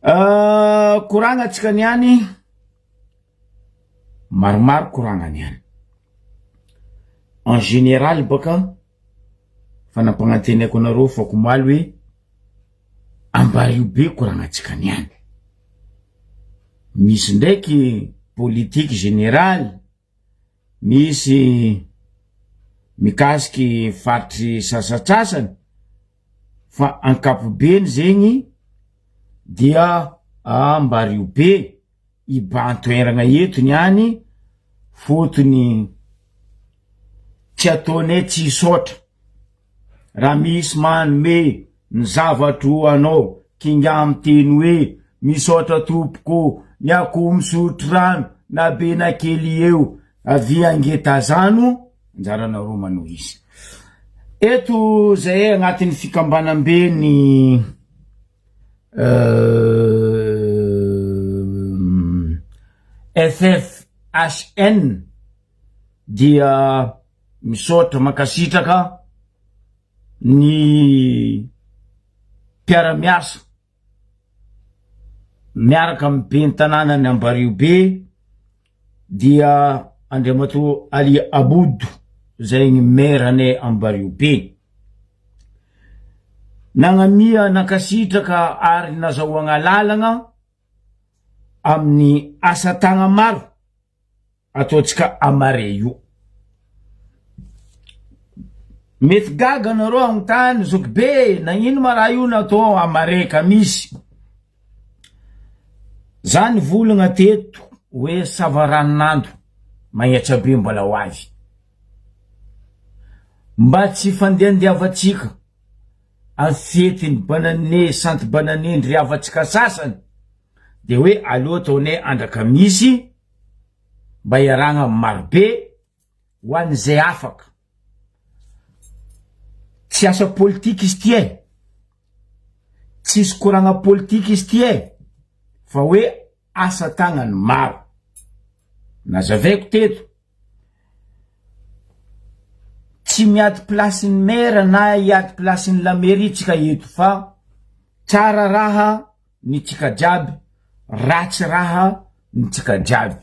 Korangatsika niany maromaro korangany ihany. En général baka fanampanantenako anareo fako maly hoe ambario be koragnatsika niany. Misy ndraiky politique générale, misy mikasiky faritry sasatsasany, fa ankapobeny zegny dia ambario be ibantoeragna eto niany fotony tsy ataonay tsy isotra. Raha misy manome ny zavatro anao kinga amy teny hoe misotra tompoko ny akoho misotro rano na be na kely eo avy angetazano anjaranareo manao izy. Eto zay agnatin'ny fikambanam-be ny FFHN dia misotra makasitraka ny mpiara-miasa miaraka amy ben'ny tanàna ny ambario be dia Andriamato Ali Aboudo zay ny maire-ne ambario be. Nagnamia nakasitraka ary nazahoagna lalagna amin'ny asa tagna maro ataotsika amare io. Mety gaga nareo agnontany zoky be nagnino ma raha io natao amare ka misy. Zany volagna teto hoe savaranandro magnetsa be mbola ho avy. Mba tsy fandehandeavatsika amin'ny fetiny banane santy banane ndry avatsika sasany de hoe aleo ataonay andraka misy mba iaragna marobe ho an'izay afaka. Tsy asa politika izy ty tsisy koragna politika izy ty fa hoe asa tagnany maro. Nazavaiko teto tsy miady plasin'ny maire na iady plasin'ny la mairie tsika eto fa tsara raha ny tsika jiaby, ratsy raha ny tsika jiaby.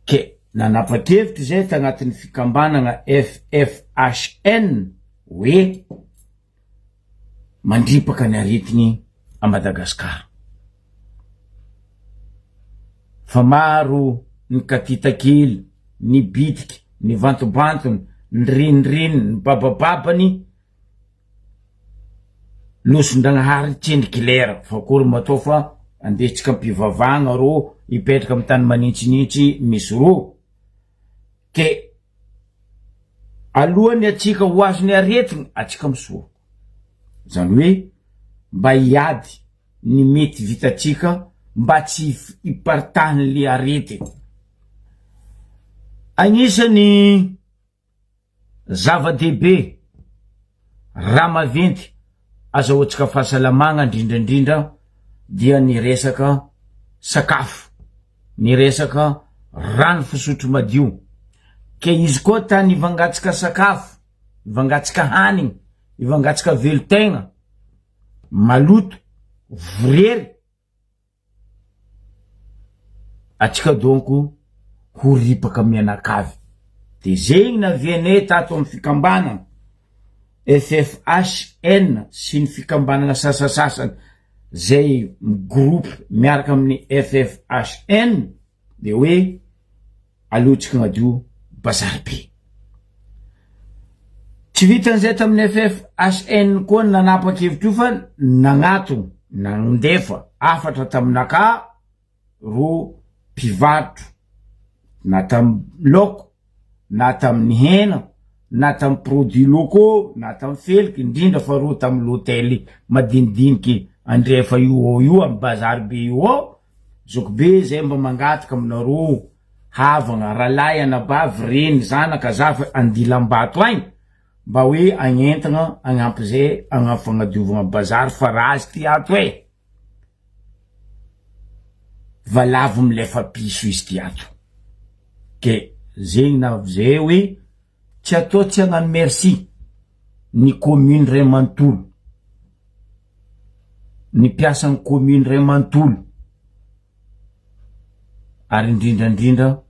Ke nanapa-kevitry zay tagnatin'ny fikambanagna FFHN hoe mandripaka ny aretigny a Madagasikara. Fa maro ny katitakely, ny bitiky, ny vantobantony, ny renireny, ny babababany loson-dragnahary tsendriky lera fa kory matao fa andesitsika mpivavagna ro ipetraka amy tany maninitsinitsy misy ro. Ke alohany atsika ho azony aretigny atsika misoa. Zany hoe mba iady ny mety vitatsika mba tsy iparitahany le arety. Agnisany zava-dehibe raha maventy azahoantsika fahasalamagna indrindrandrindra dia ny resaka sakafo, ny resaka rano fisotro madio. Ke izy koa tany ivangatsika sakafo, ivangatsika hanigny, ivangatsika velotegna maloto vorery, atsika donko ho ripaka mianakavy. De zegny navianay tato amy fikambanana FFHN sy ny fikambanana sasasasany zay groupe miaraka amin'ny FFHN de hoe alotsika gnadio bazary be. Tsy vitan'izay tamin'ny FFHN koa nanapa-kevitry io fa nagnato nandefa afatra taminaka ro mpivarotro na tamy loko na tamin'ny hena na tamy produit locaux na tamy feliky indrindra fa ro tamy l'hôtel madinidiniky andrefa io amy bazary be io. Zoko be zay mba mangataka aminareo havagna ralahy anabavy reny zanaka zafa andilam-bato agny mba hoe agnentagna agnampy zay agnampy fagnadiovagna bazary fa razy ty ato valavo milefa piso izy ty ato. Ke zegny na zay hoe tsy atao tsy agnano merci ny commune Ray Manontolo ny piasan'ny commune ray manontolo ary indrindrandrindra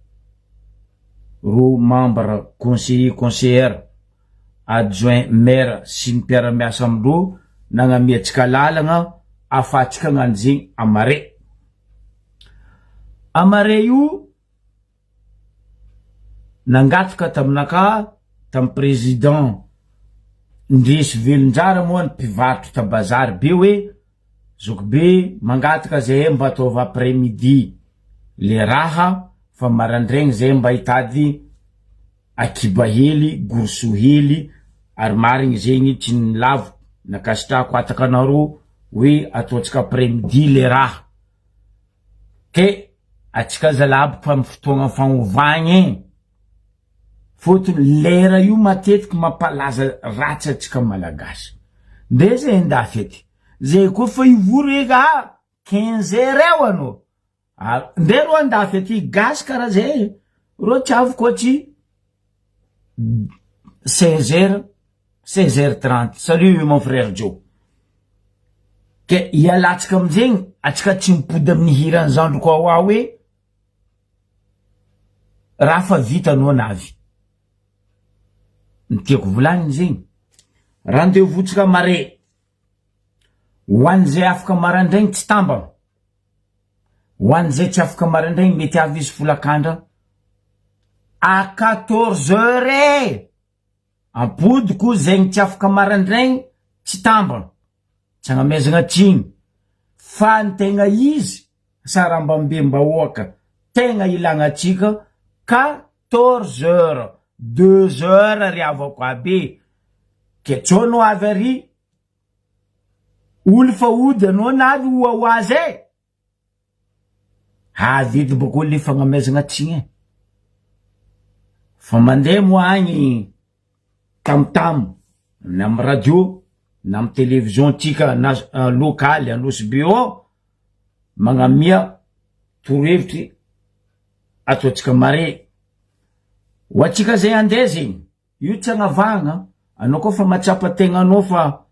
ro membre conseillère adjoint maire sy ny mpiara-miasa amindro nagnamiatsika lalagna afatsika gnan'izegny amare io nangataka taminaka tam président Ndrisy Velonjara moa ny mpivarotra ta bazary be hoe zokobe mangataka zay mba ataova après midi le raha fa marandraigny zay mba hitady akiba hely gorso hely ary marigny zegny tsy nilavo nakasitrako atakanaro hoe ataotsika après midi le raha ke atsika zalabo fa amin'ny fotoagna fagnovagny fotony lera io matetiky mampalaza ratsy atsika malagasy nde zay ndafy ety zay koa fa ivory eka 15 heures eo anao nde ro andafy ety gasy karaha zay ro tsy avy koatsy 16h30 salut mon frère Joe ke ialatsika amizegny atsika tsy mipody amin'ny hirany zandro koa hoa hoe raha fa vita anao navy ny tiako volagny zegny rendez-vous-tsika mare hoan'izay afaka marandraigny tsy tambana hoan'izay tsy afaka marandraigny mety avy izy folakandra à 14 heures ampodiko zegny tsy afaka marandraigny tsy tambana tsy agnamezagna tsigny fa ny tegna izy sarambambe mbahoaka tegna ilagna atsika 14 heures 2 heures riavako aby ke tsono avy ary olo fa ody anao na alo oazy havedy bako le fagnamezagna tsigny fa mandeha moa agny tamtam na amy radio na amy télévision tsika lokaly anosy bio magnamia torohevitry ataotsika mare ho atsika zay andeha zegny io tsy agnavagna anao koa fa matsapa tegna anao fa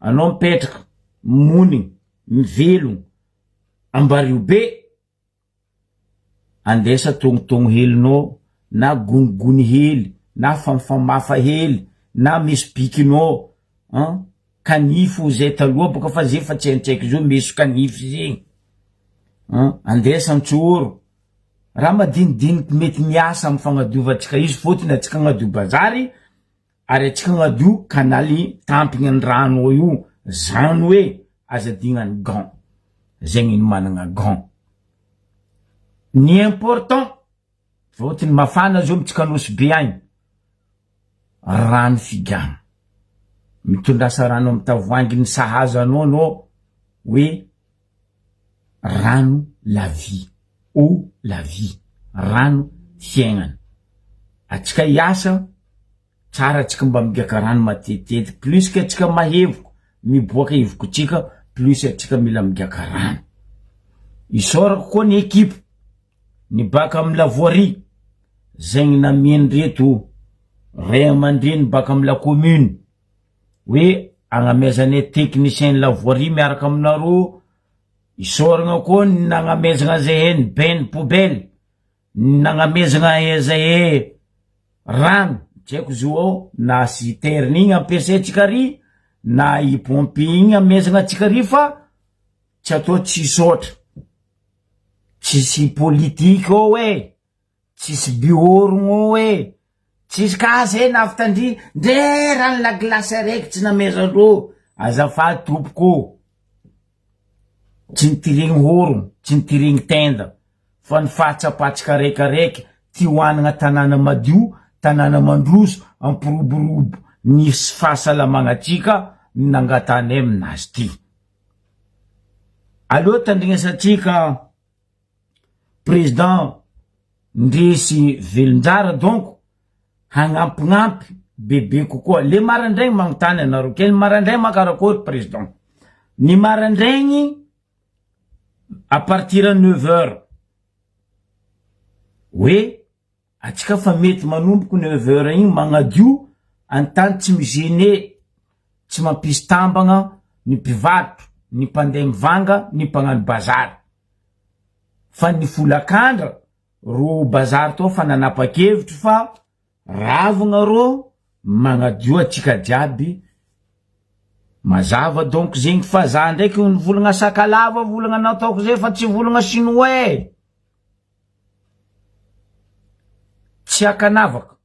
anao mipetraka monigny mivelogno ambario be andesa tongotogno helinao na gonigony hely na famafamafa hely na misy bikinao kanifo zay taloha boka fa zay fa tsy haintsaiky zo misy kanifo zegny andesa antsoro raha madinidiniky mety miasa amy fagnadiovatsika izy fotony atsika agnadio bazary ary atsika agnadio kanaly tampigny ny rano io zany hoe azadignany gant zegny ny managna gant ny important fotony mafana zo mitsika anosy be agny rano figana mitondrasa rano amy tavoangy ny sahaza anao no hoe rano la vie eau la vie rano fiaignana atsika iasa tsara atsika mba migiaka rano matetitety plus que atsika mahevoko miboaka hevoko tsika plus atsika mila migiaka rano isorako koa ny ekipe ny baka amy lavoirie zegny namieny reto ray amandreny baka amy la commune hoe agnamezane technicien lavoirie miaraka aminaro isoragna koa ny nagnamezagna zay ny benne poubelle nagnamezagna zay rano tsy haiko zo ao na citerne igny ampiasaitsika ry na ipompe igny amezagna atsika ry fa tsy atao tsisotra tsisy politika ao tsisy biorogno ao tsisy kasy naftandry ndre rano la glace araiky tsy namezandro azafady tompoko tsy nitiregny orogno tsy nitiregny tenda fa ny fahatsapatsika raikaraiky ty hoanagna tanàna madio tanàna mandroso ampiroborobo nisy fahasalamagna atsika nangatanay aminazy ty aloha tandrignasatsika président Ndrisy Velonjara donc hagnampignampy bebe kokoa le marandraigny magnontany anaro ke marandraigny makarakory président ny marandraigny à partir de 9 heures hoe atsika fa mety manomboko 9 heures igny magnadio antany tsy migene tsy mampisy tambagna ny mpivarotra ny mpandeha mivanga, ny mpagnano bazary. Fa ny folakandra ro bazary to fa nanapa-kevitry fa ravogna ro magnadio atsika jiaby. Mazava donc zegny fa za ndraiky ny volagna sakalava volagna nataoko zay fa tsy volagna chinois. Tsy akanavaka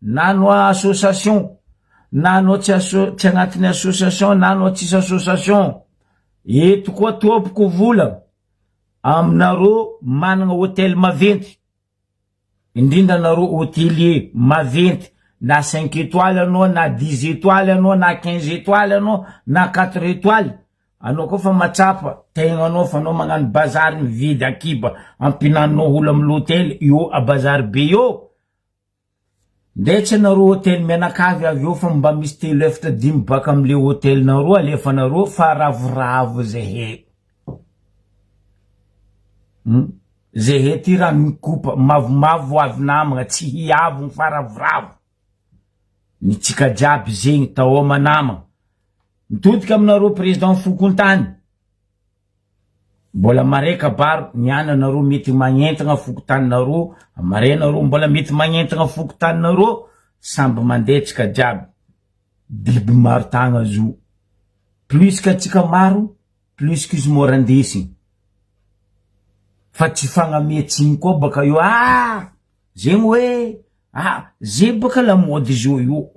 nano association nano tsy agnatiny association nano tsisy association eto koa topoko volagna aminareo managna hôtel maventy, indrindra nareo hôtelier maventy, na 5 étoiles anao, na 10 étoiles anao, na 15 étoiles anao, na 4 étoiles, anao koa fa matsapa tegna anao fa anao magnano bazary mividy akiba ampinanao olo amy l'hôtel io a bazary be io. Ndetsy anareo hôtel Menakavy avy eo fa mba misy 3 efatra 5 baka amle hôtel nareo alefanareo fa ravoravo zehe. Zehe ty raha mikopa mavomavo avy namagna tsy hiavo fa ravoravo. Ny tsika jiaby zegny taoma namagna. Mitodika aminareo président Fokontany. Mbola mare kabaro niana nareo mety magnentagna fokontaninareo, amare nareo mbola mety magnentagna fokontaninareo, samby mandeha tsika jiaby. Biby maro tagna zo. Plus ka tsika maro, plus kizy mora andesigny. Fa tsy fagnametsiny koa baka io, zegny hoe, ze baka la mode zo io,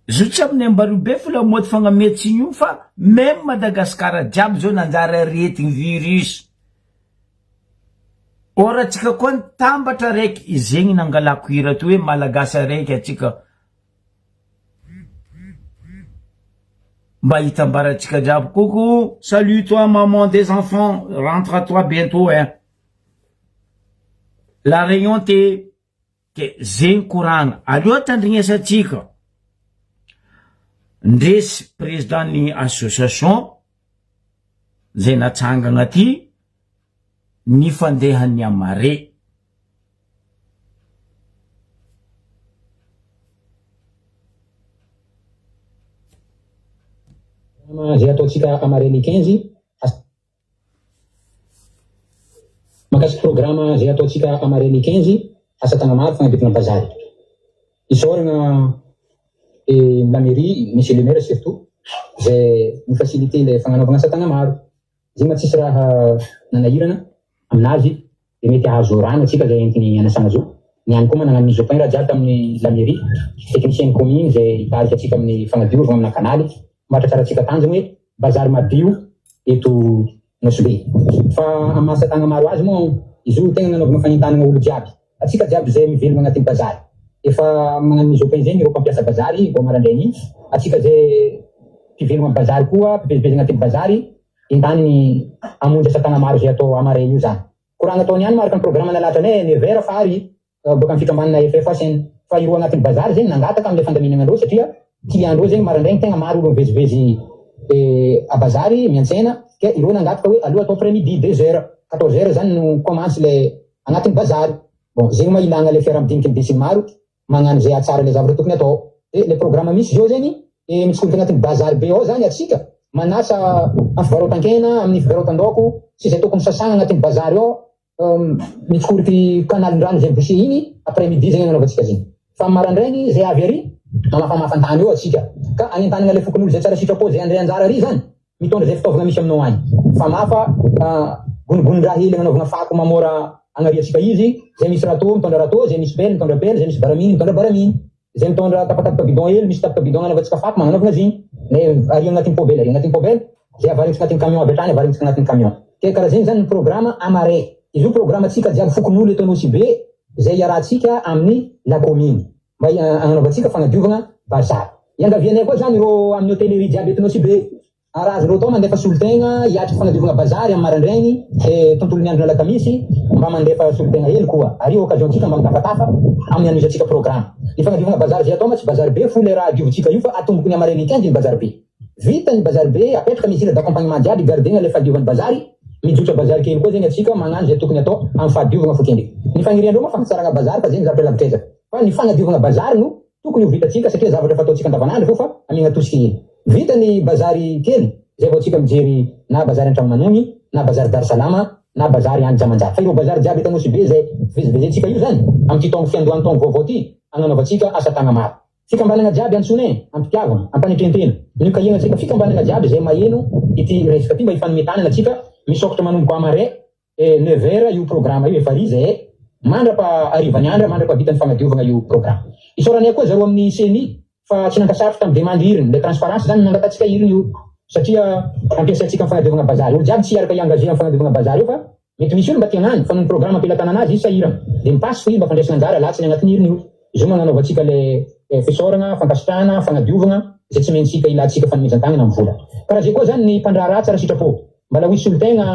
zo tsy amin'ny ambarobe fa la mode fagnametsiny io fa même Madagasikara jiaby zao nanjara retigny virus. Ora tsika koa tambatra raiky, zegny nangalako hira to hoe malagasy raiky atsika mba hitambarantsika jiaby. Coucou, salut toi maman des enfants, rentre à toi bientôt hein. La réunion te ke zegny koragna aleo tandrignesatsika. Ndresy président ny association zay natsangagna ty ny fandehan'ny amare. Zay ataotsika amareny 15 makasiky programme zay ataotsika amareny 15 asa tagna maro fagnadivana bazary. Isoragna la mairie, monsieur le maire surtout, zay mifacilité le fagnanovagna asa tagna maro. Zegny tsisy raha nanahirana aminazy de mety ahazo rano atsika zay entiny anasagna zo. Niany koa managna mise au point raha jiaby tamin'ny la mairie, technicien commune zay itarika atsika amin'ny fagnadiovagna amina kanaly. Mahatratsara atsika tanjony hoe bazary madio eto Nosbe. Fa amin'ny asa tagna maro azy moa izy io tegna nanaovagna fagnentanagna olo jiaby. Atsika jiaby zay mivelogna agnatin'ny bazary. Efa magnano mise au point zegny ireo mpampiasa bazary vao maraindraigny. Atsika zay mpivelogna bazary koa, mpivezivezigna agnatin'ny bazary, entany hamonjy asa tagna maro zay atao amaregny io zany. Koragna ataony ihany maraka ny programme nalatranay 9h fary baka amin'ny fikambanana FFSN. Fa ireo agnatin'ny bazary zegny nangataka amile fandaminagna andreo satria ty andreo zegny maraindraigny tegna maro olo mivezivezy a bazary miantsena. Ke ireo nangataka hoe aleo atao après-midi 2h, 14h zany no commence le agnatin'ny bazary. Bon, zegny ma ilagna le fiaramidiniky ny desiny maro magnano zay atsara le zavatra tokony atao. Le programme misy zao zegny mitsikonika agnatin'ny bazary be ao zany atsika manasa amin'ny fivarotan-kena, amin'ny fivarotan-daoko, sy zay tokony sasagna agnatin'ny bazary ao, mitsikoriky kanalin-drano zay boucher igny après-midi zegny nanaovantsika zegny. Fa maraindraigny zay avy ary mamafamafantany eo atsika. Ka agnentanagna le fokon'olo zay tsara sitrapo zay andre anjara ary zany mitondra zay fitaovagna misy aminao agny. Fa mafa gongondraha hely agnanovagna fako mamora agnariatsika izy, zay misy râteau mitondra râteau, zay misy pelle mitondra pelle, zay misy baramine mitondra baramine, zay mitondra tapatapaka bidon hely misy tapaka bidon agnaovantsika fako magnanovagna zigny. Le ary agnatin'ny pobely, ary agnatin'ny pobely zay avarintsika agnatin'ny camion avy hatrany avarintsika agnatin'ny camion. Ke karaha zegny zany ny programme amare. Izy io programme atsika jiaby fokon'olo eto Nosbe zay iarahantsika amin'ny la commune mba agnanaovantsika fagnadiovagna bazary. Iangavianay koa zany ireo amin'ny hôtellerie jiaby eto Nosbe. Arazy reo tao mandefa solotegna hiatry fagnadiovagna bazary amin'ny maraindraigny tontolo niandro nalakamisy mba mandefa solotegna hely koa. Ary occasion-tsika mba mitafatafa amin'ny anoizatsika programme. Ny fagnadiovagna bazary zay atao ma tsy bazary be fo le raha diovintsika io fa atomboko ny amareny 15 ny bazary be. Vita ny bazary be apetraka misy d'accompagnement jiaby gardegna le fahadiovan'ny bazary. Mijotsa bazary kely koa zegny atsika magnano zay tokony atao amin'ny fahadiovagna fo kendriky. Ny fagniriandreo ma fagnasaragna bazary fa zegny zavatra lavitezaka. Fa ny fagnadiovagna bazary no tokony ho vitatsika satria zavatra fataotsika andavanandro fo fa amiagna atosiky hely. Vita ny bazary kely zay vao tsika mijery na bazary Antramanongy, na bazary Dar Salama, na bazary any Jamanjary. Fa ireo bazary jiaby Tanosy be zay vizivezetsika io zany, amin'ny tongo fiandohan'ny tongo vaovao ty, agnanaovantsika asa tagna maro. Fikambanana jiaby antsone, ampitiavana, ampanitrentrena. Io kahigna tsika fikambanana jiaby zay maheno ity resaka ty mba ifanometanana tsika misokatra manomboka amare 9h io programme io efa ry zay mandrapa arivany andra mandrapa vitany fagnadiovana io programme. Isorany koa zaro amin'ny CNI fa tsy nankasarotry tamin'ny demande iriny, le transparence zany nangatatsika iriny io satria ampiasaitsika fagnadiovana bazary. Olo jiaby tsy hiaraka iengagé amin'ny fagnadiovana bazary io fa mety misy olo mba tiagnany fa ny programme ampelatana anazy izy sahirana. De mipasy fo izy mba fandresana anjara latsiny agnatiny iriny io. Izo magnanaovantsika le fisoragna, fankasitrahana, fagnadiovana zay tsy maintsika ilatsika fanomezan-tagnana amin'ny vola. Karaha zay koa zany ny mpandraharaha tsara sitrapo. Mbala hoisy olo tegna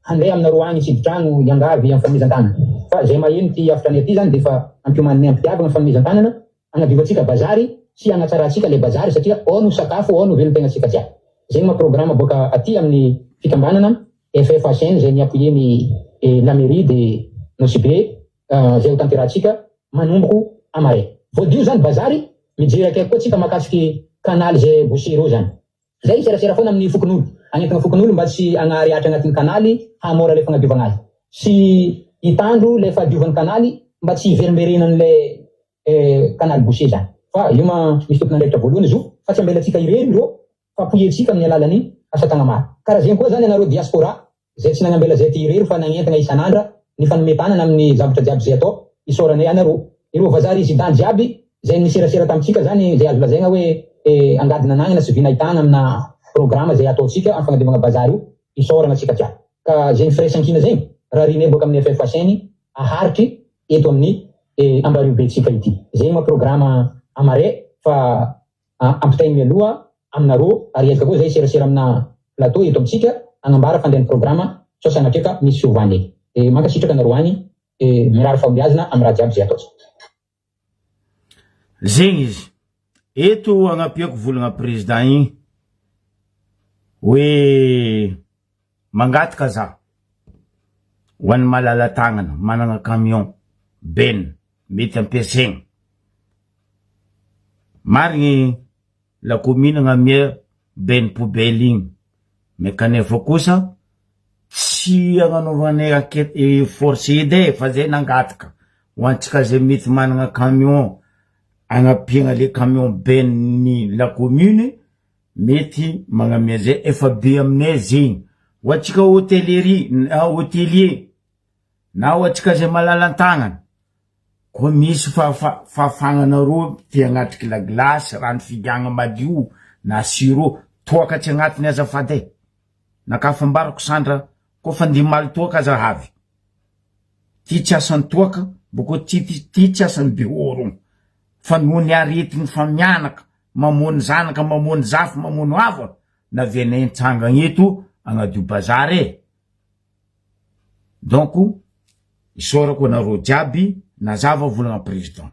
handeha aminareo agny tsidin-trano iangavy amin'ny fanomezan-tagnana. Fa zay maheno ty afitrany aty zany de fa ampioman'ny ampitiavana ny fanomezan-tagnana, agnadiovantsika bazary sy agnatsaratsika le bazary satria ao no sakafo, ao no velon-tegnatsika jiaby. Zegny ma programme boka aty amin'ny fikambanana FFHN zay niapuyeny la mairie de Nosy-Be zay ho tanterahantsika manomboko amare. Voadio zany bazary mijery akaiky koa tsika makasiky kanaly zay Bosero zany. Zay serasera foana amin'ny fokon'olo. Agnetina fokon'olo mba tsy agnariatra agnatin'ny kanaly hamora le fagnadiovana azy. Sy hitandro le fahadiovan'ny kanaly mba tsy hiverimberenan'ny le kanaly Bosé zany. Fa io misy tompon'andraikitra voalohany izo fa tsy ambelatsika irery ro fa poyetsika amin'ny alalan'ny asa tagna maro. Karaha zegny koa zany anareo diaspora zay tsy nagnambela zay ty irery fa nagnentana isan'andra ny fanometanana amin'ny zavatra jiaby zay atao isorany anareo. Ireo vazary residant jiaby zay niserasera tamitsika zany zay azo lazaigna hoe angadina anagnana sy vinahitana amina programme zay ataotsika amin'ny fagnadiovana bazary io isorana tsika jiaby. Ka zay firaisankina zegny raha rine boka amin'ny FFHN aharitry eto amin'ny Ambaribe tsika ity. Zegny ma programme amare fa ampitaigny mialoha aminareo ary ezaka koa zay serasera amina plateau eto amitsika agnambara fandehan'ny programme sao sanatreka misy fiovany. Mankasitraka anareo agny mirary fahombiazana amin'ny raha jiaby zay ataotsika. Zegny izy eto agnapiako volagna président igny hoe mangataka za ho an'ny malala tagnana manana camion ben mety ampiasaigny marigny la commune agnamia ben poubelle igny me kanefa kosa tsy agnanaovanay akety force ede fa zay nangataka ho antsika zay mety manana camion agnapiagna le camion ben ni la commune mety magnamia zay efa be aminay zegny ho antsika hotelier na ho antsika zay malalan-tagnana ko misy fahafagnanareo ty agnatriky la glace rano figagna madio na sirop toaka tsy agnatiny azafady nakafambarako Sandra ko fa ndimaly toaka zahavy ty tsy asan'ny toaka boko ty tsy asan'ny behorogno fa noho ny aretigny fa mianaka mamony zanaka mamony zafy mamony hava na venay ntsangagna eto agnadio bazary donc isorako anareo jiaby nazava volagna président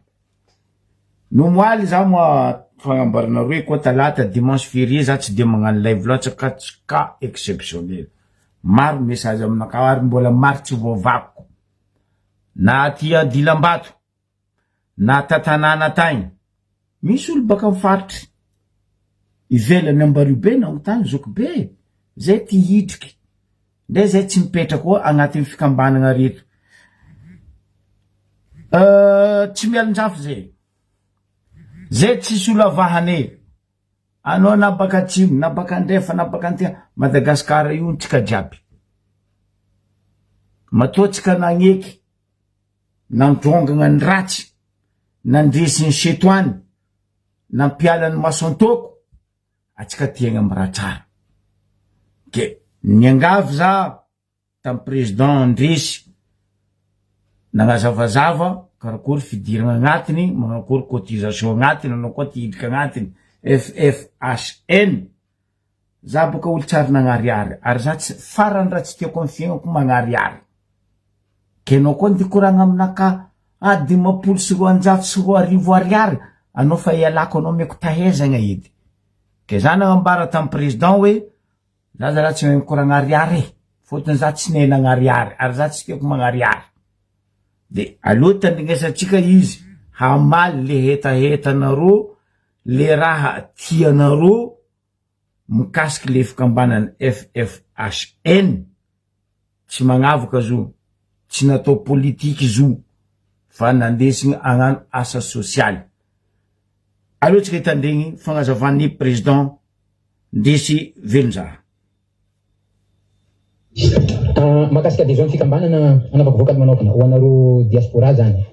no moaly za moa fagnambaranareo koa talata dimanche férié za tsy de magnano live loatsa ka tsy ka exceptionnel maro message aminaka ary mbola maro tsy voavako na tia Dilambato na tatanana tagny misy olo baka mifaritry ivelany Ambaribe na Otany Zokibe zay ty hitriky nde zay tsy mipetra koa agnatin'ny fikambanana reto tsy mialonjafy zay tsy solavahane anao na baka atsimo na baka andrefa na baka antia Madagasikara io ntsika jiaby matoatsika nagneky nandrongagna ny ratsy nandresiny setoany nampiala ny masantoko atsika tiagna amy raha tsara ke niangavy za tam président ndresy nagnazavazava karakory fidirana agnatiny manakory cotisation agnatiny anao koa ty hidrika agnatiny FFHN za boka olo tsary nagnariary ary za tsy farany raha tsy tiako amy fiaignako magnariary ke anao koa ndikoragna aminaka dimapolo sy 240 ariary anao fa ialako anao meko tahezagna edy ke za nagnambara tam président hoe za raha tsy mikoragna ariary fotony za tsy ne nagnariary ary za tsy tiako magnariary de aloha tandrignesatsika izy hamaly le hetahetanareo le raha tianareo mikasiky le fikambanany FFHN tsy magnavoka zo, tsy natao politiky zo, fa nandesigny agnano asa sosialy. Alohatsika hitandregny fagnazavan'ny président ndesy velonjara. Mahakasika adhésion fikambanana anavako vokany manokana ho anareo diaspora zany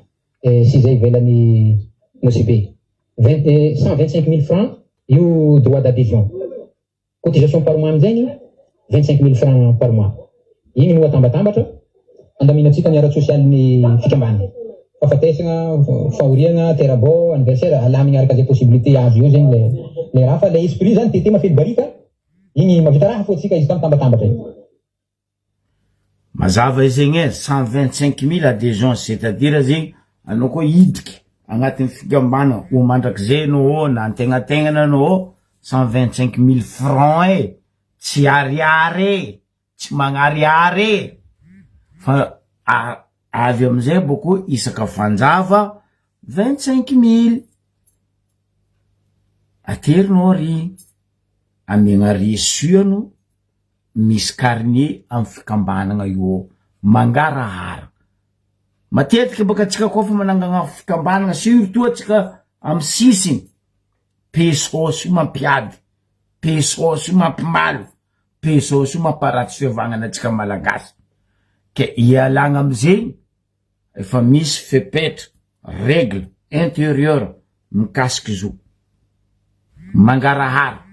sy zay ivelany NOCB 125 000 francs io droit d'adhésion, cotisation par mois amizay 25 000 francs par mois. Igny no atambatambatra andaminatsika ny aratsy sosialin'ny fikambanana, fahafatesagna, fahoriagna, terabo, anniversaire, alamigna araka zay possibilité azo io zegny le raha, fa le esprit zany tete mafely barika igny mavita raha fô tsika izy tambatambatra igny. Mazava izegny 125 000 adhésion, c'est-à-dire zegny anao koa idiky agnatin'ny fikambana ho mandrakizay no na antegnategnana no 125 000 francs tsy ariary, tsy magnariary fa avy amizay boko isaka fanjava 25 000 aterinao ry amiagna resuano misy carnet amy fikambanagna io mangarahara. Matetiky baka tsika koa fa manangagna fikambanagna surtout tsika amy sisiny pesosy mampiady, pesosy mampimalo, pesosy mamparatsy fiavagnana tsika malagasy. Ke ialagna amizay efa misy fepetra règle intérieure mikasiky zo mangarahara,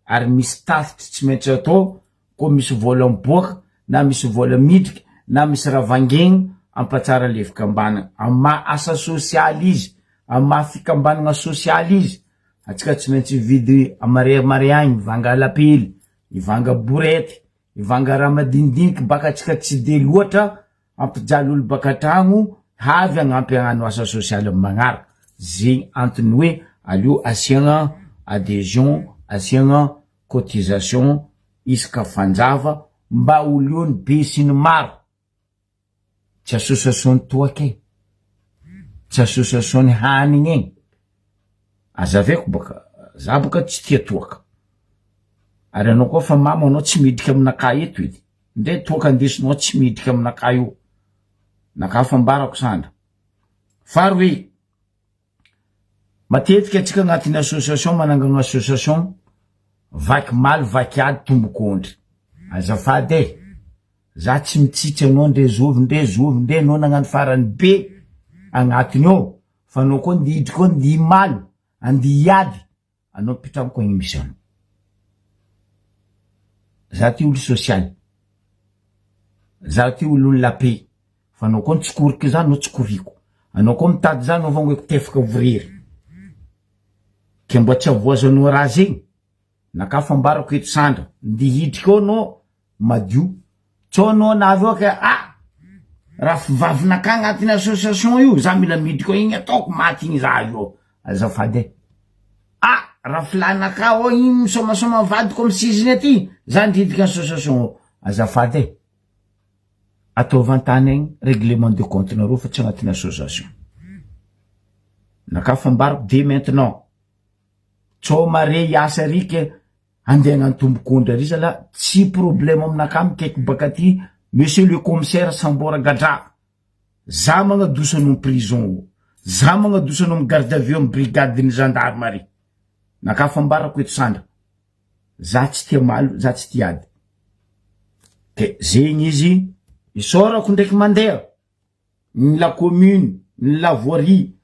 ary misy tafitry tsy maintsy atao koa misy vola miboaka na misy vola midriky na misy ravangegny ampatsara le fikambanagna ama asa sosialy izy, ama fikambanagna sosialy izy. Atsika tsy maintsy vidy amariagny, ivanga lapely, ivanga borety, ivanga raha madinidiniky baka atsika tsy de loatra ampijaly olo baka tragno havy agnampy agnano asa sosialy magnaraka. Zegny antony hoe alio asiagna adhésion, asiagna cotisation isaka fanjava mba oliony be sy ny maro. Tsy association toaky, tsy association hanigny egny. Azaveko baka, za baka tsy tia toaka. Ary anao koa fa mama anao tsy midika aminaka eto edy. Nde toaka andesinao tsy midika aminaka io. Naka fambarako sandra. Faroe, matetika atsika agnatin'ny association manangagna association vaky maly vaky ady tombokondry. Azafady za tsy mitsitsy anao nde zovy nde anao nagnano farany be agnatiny ao, fa anao koa ndidry koa ndi maly andi iady anao pitramiko agny mission. Za ty olo social, za ty olo la paix, fa anao koa nitsikoriky zany anao tsikoriko, anao koa mitady zany anao vangoeko tefaka vorery. Ke mba tsy avoazanao raha zegny naka fambarako eto sandra ndihidrika ao anao madio tsao anao navy ao ka raha fivavinaka agnatin'ny association io za mila midrika igny ataoko maty igny za io. Azafady raha filanaka ao igny misomasoma vadiko amy siziny aty za ndidika association. Azafady ataovantany agny règlement de compte nareo fa tsy agnatin'ny association. Naka fambarako de maintenant tsao mare iasa rike andeha agnano tombokondry ary zala tsy problème aminaka mikaiky baka ty monsieur le commissaire Sambora Gadra, za magnadosanao amy prison, za magnadosanao amy garde à vue amy brigade ny gendarmerie. Naka fambarako eto sandra, za tsy tia malo, za tsy tia ady. Ke zegny izy isorako ndraiky mandeha ny la commune, ny la voirie,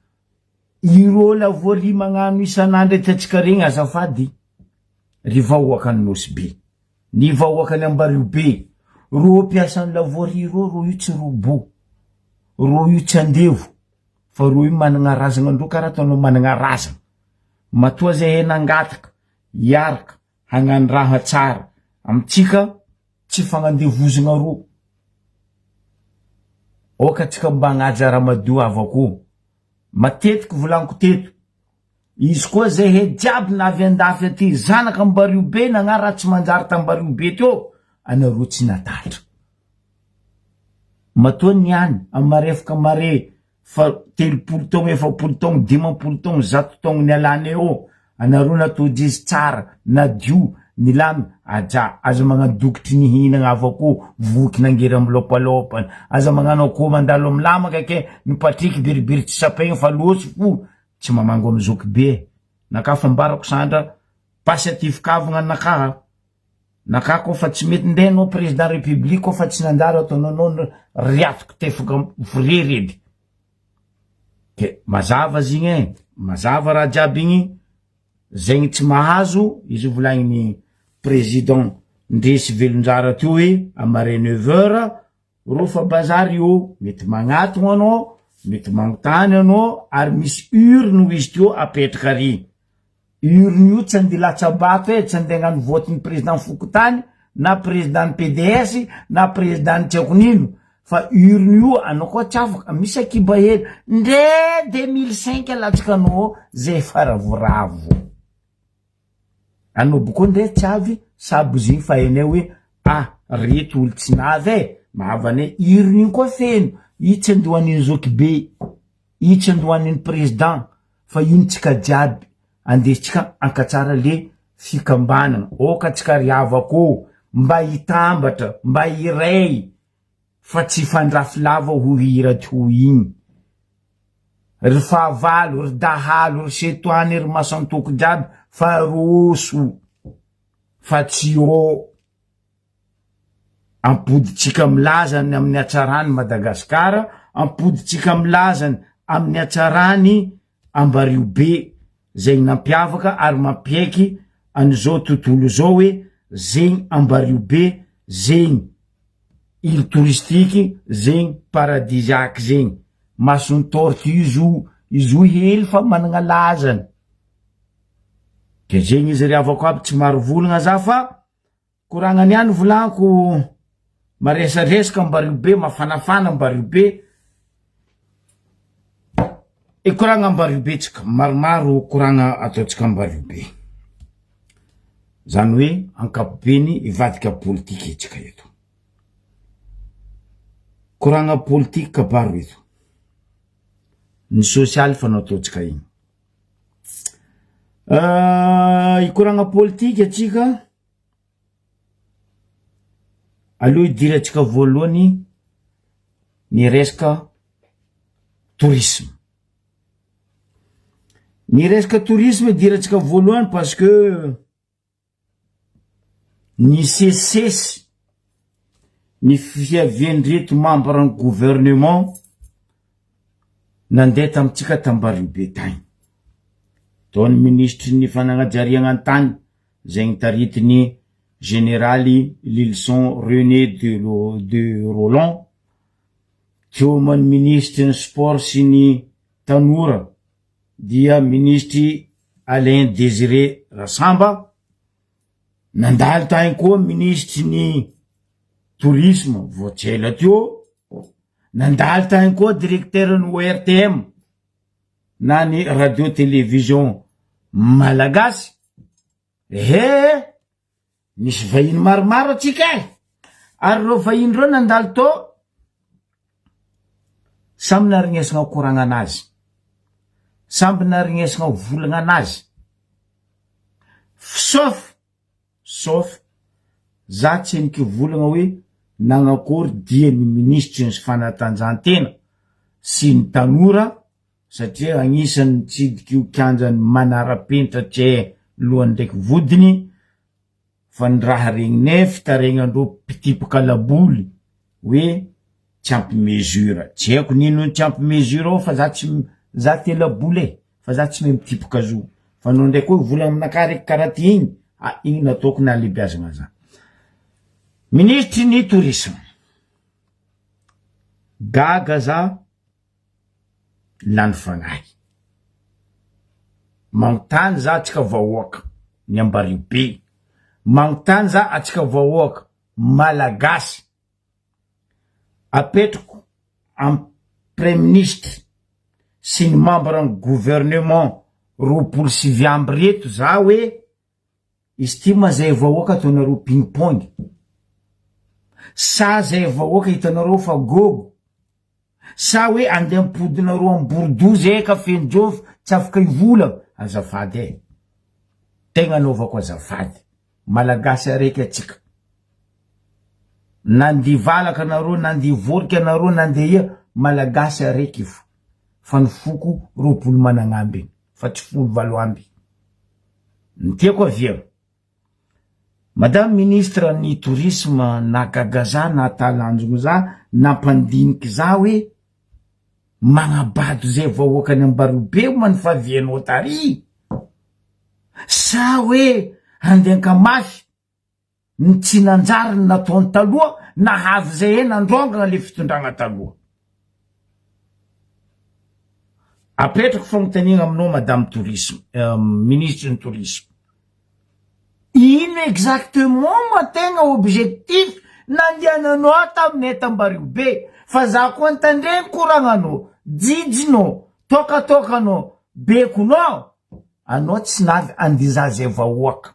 iro la voirie magnano isanandro etatsika regny. Azafady ry vahoakany Nosby, ny vahoakany Ambariobe, ro piasan'ny la voirie ro io tsy robo, ro io tsy andevo, fa ro io managna razagna andro karaha ataonao managna razagna. Matoa zay henangataka iaraka hagnano raha tsara amitsika tsy fagnandevozagna ro. Oka tsika mba agnaja raha madio avako. Matetiky volaniko teto, izy koa zay he jiaby navy andafy aty zanaka Ambariobe na raha tsy manjary tambariobe teo, anareo tsy natatra. Matoa niany amy marefaka mare fa 3 taogno, 4 taogno, 5 taogno, 100 taogno nialany eo, anareo natody izy tsara, nadio, nilamy aja aza magnadokitry ny hinagna avao voky nangery amlopalopany aza magnano ako mandalo amlamaka ke nipatriky biribiry tsy sapegny fa loatsy fo tsy mamango amzoky be naka fambarako sandra pasy aty fikavagna naka kofa tsy mety ndenao président république kofa tsy nanjary ataonanao riatoko tefaka vriry edy ke mazava zigny mazava raha jiaby igny zegny tsy mahazo izy volagniny président ndresy velonjara teo hoe amare 9h rofa bazary io mety magnatogno anao mety magnontany anao ary misy urne izy teo apetraka ary urne io tsy andeha latsabato e tsy andeha hagnano vote-ny président Fokotany na président PDS na président tsy haiko nino fa urne io anao koa tsy afaka misy akiba hely ndre 2005 alatsaka anao zay faravoravo anao bokoa ndre tsy avy sabo zigny fa hainao hoe reto olo tsy navy e mahavane urne iny koa feno i tsy andohaniny zokibe i tsy andohaniny président fa io nitsika jiaby andesitsika ankatsara le fikambanana oka tsika riavako mba hitambatra mba hiray fa tsy fandrafy lava ho hira to igny ry fahavalo ry dahalo ry setoany ry masantoko jiaby fa roso fa tsy ampoditsika milazany amin'ny atsarany Madagasikara ampoditsika milazany amin'ny atsarany Ambariobe zegny nampiavaka ary mampiaiky an'izao tontolo zao hoe zegny Ambariobe zegny île touristique zegny paradisiaque zegny masony tortue izo hely fa managna lazany ke zegny izy riavako aby tsy maro volagna za fa koragnany any volanko maresaresaka Ambariobe mafanafana Ambariobe koragna Ambariobe tsika maromaro koragna ataotsika Ambariobe zany hoe ankapobeny ivadika politika etsika eto koragna politika kabaro eto ny sosialy fanao ataotsika igny ikoragna politika atsika aloha idiratsika voalohany ny resaka tourisme ny resaka tourisme idiratsika voalohany parce que ny sesesy ny fiaviandreto membre gouvernement nandeha tamitsika Tambariobe tagny tao ny ministre ny fanagajariagna an-tany zegny taritiny générali Lilson René de Roland teo man ministre ny sport sy ny tanora dia ministre Alain Désiré Rassamba nandalo tagny koa ministre ny tourisme Voatsela teo nandalo tagny koa directeur ny ORTM na ny radio télévision malagasy nisy vahiny maromaro atsika ary ro vahiny ro nandalo to samy narignesagna koragna anazy samby narignesagna volagna anazy sauf za tsy eniky volagna hoe nagnakory dia ny ministre ny fanatanjahantena sy ny tanora satria agnisan'ny tsidiky kianjany manara-penitra tsy lohany ndraiky vodiny fa ny raha regninay fitaregnandreo pitipaka laboly hoe tsy ampy mesure tsy haiko nino tsy ampy mesure ao fa za te laboly fa za tsy mahay mitipaka zo fa no ndraiky hoe vola aminakareky karaha ty igny igny nataoko nalebiazagna za ministre ny tourisme gaga za lany fagnahy magnontany za atsika vahoaka ny Ambariobe magnontany za atsika vahoaka malagasy apetrako am premier ministre sy ny membre ny gouvernement roapolo sivy amby reto za hoe izy ty ma zay vahoaka ataonareo ping pong sa zay vahoaka hitanareo fa gogo sa hoe andeha mipodinareo am bordozy eka fenjofo tsy afaka ivola azafady tegna anaovako azafady malagasy araiky atsika. Nandia valaka anareo, nandia vorika anareo, nandia malagasy araiky io. Fa ny foko 20 managnamby, fa tsy 10 amby. Ntiako avia. Madame Ministre ny tourisme nagagaza na talanjogno za nampandiniky za hoe magnabado zay vahoakany Ambarobe manifavianao tary. Sa hoe andenka mafy ny tsy nanjary nataony taloha nahavy zay nandrongana le fitondragna taloha. Apetrako fagnotaniana aminao Madame Tourisme, Ministre ny Tourisme. Ino exactement ma tegna objectif nandiananao taminay Ambarobe fa za koa ntandreny koragnanao, jijinao, tokatokanao, bekonao, anao tsy navy andiza zay vahoaka.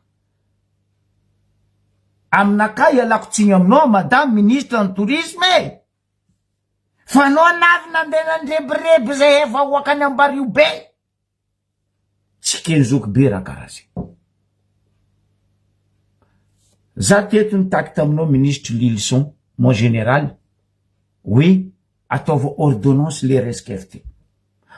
Aminaka ialako tsiny aminao Madame Ministre ny Tourisme fa anao navy nandeha nandrebireby zay vahoakany Ambarobe. Tsy kenzoky be raha karaha zay. Za teto nitaky taminao Ministre Lilson, mon général, oui, ataova ordonnance le resquefte.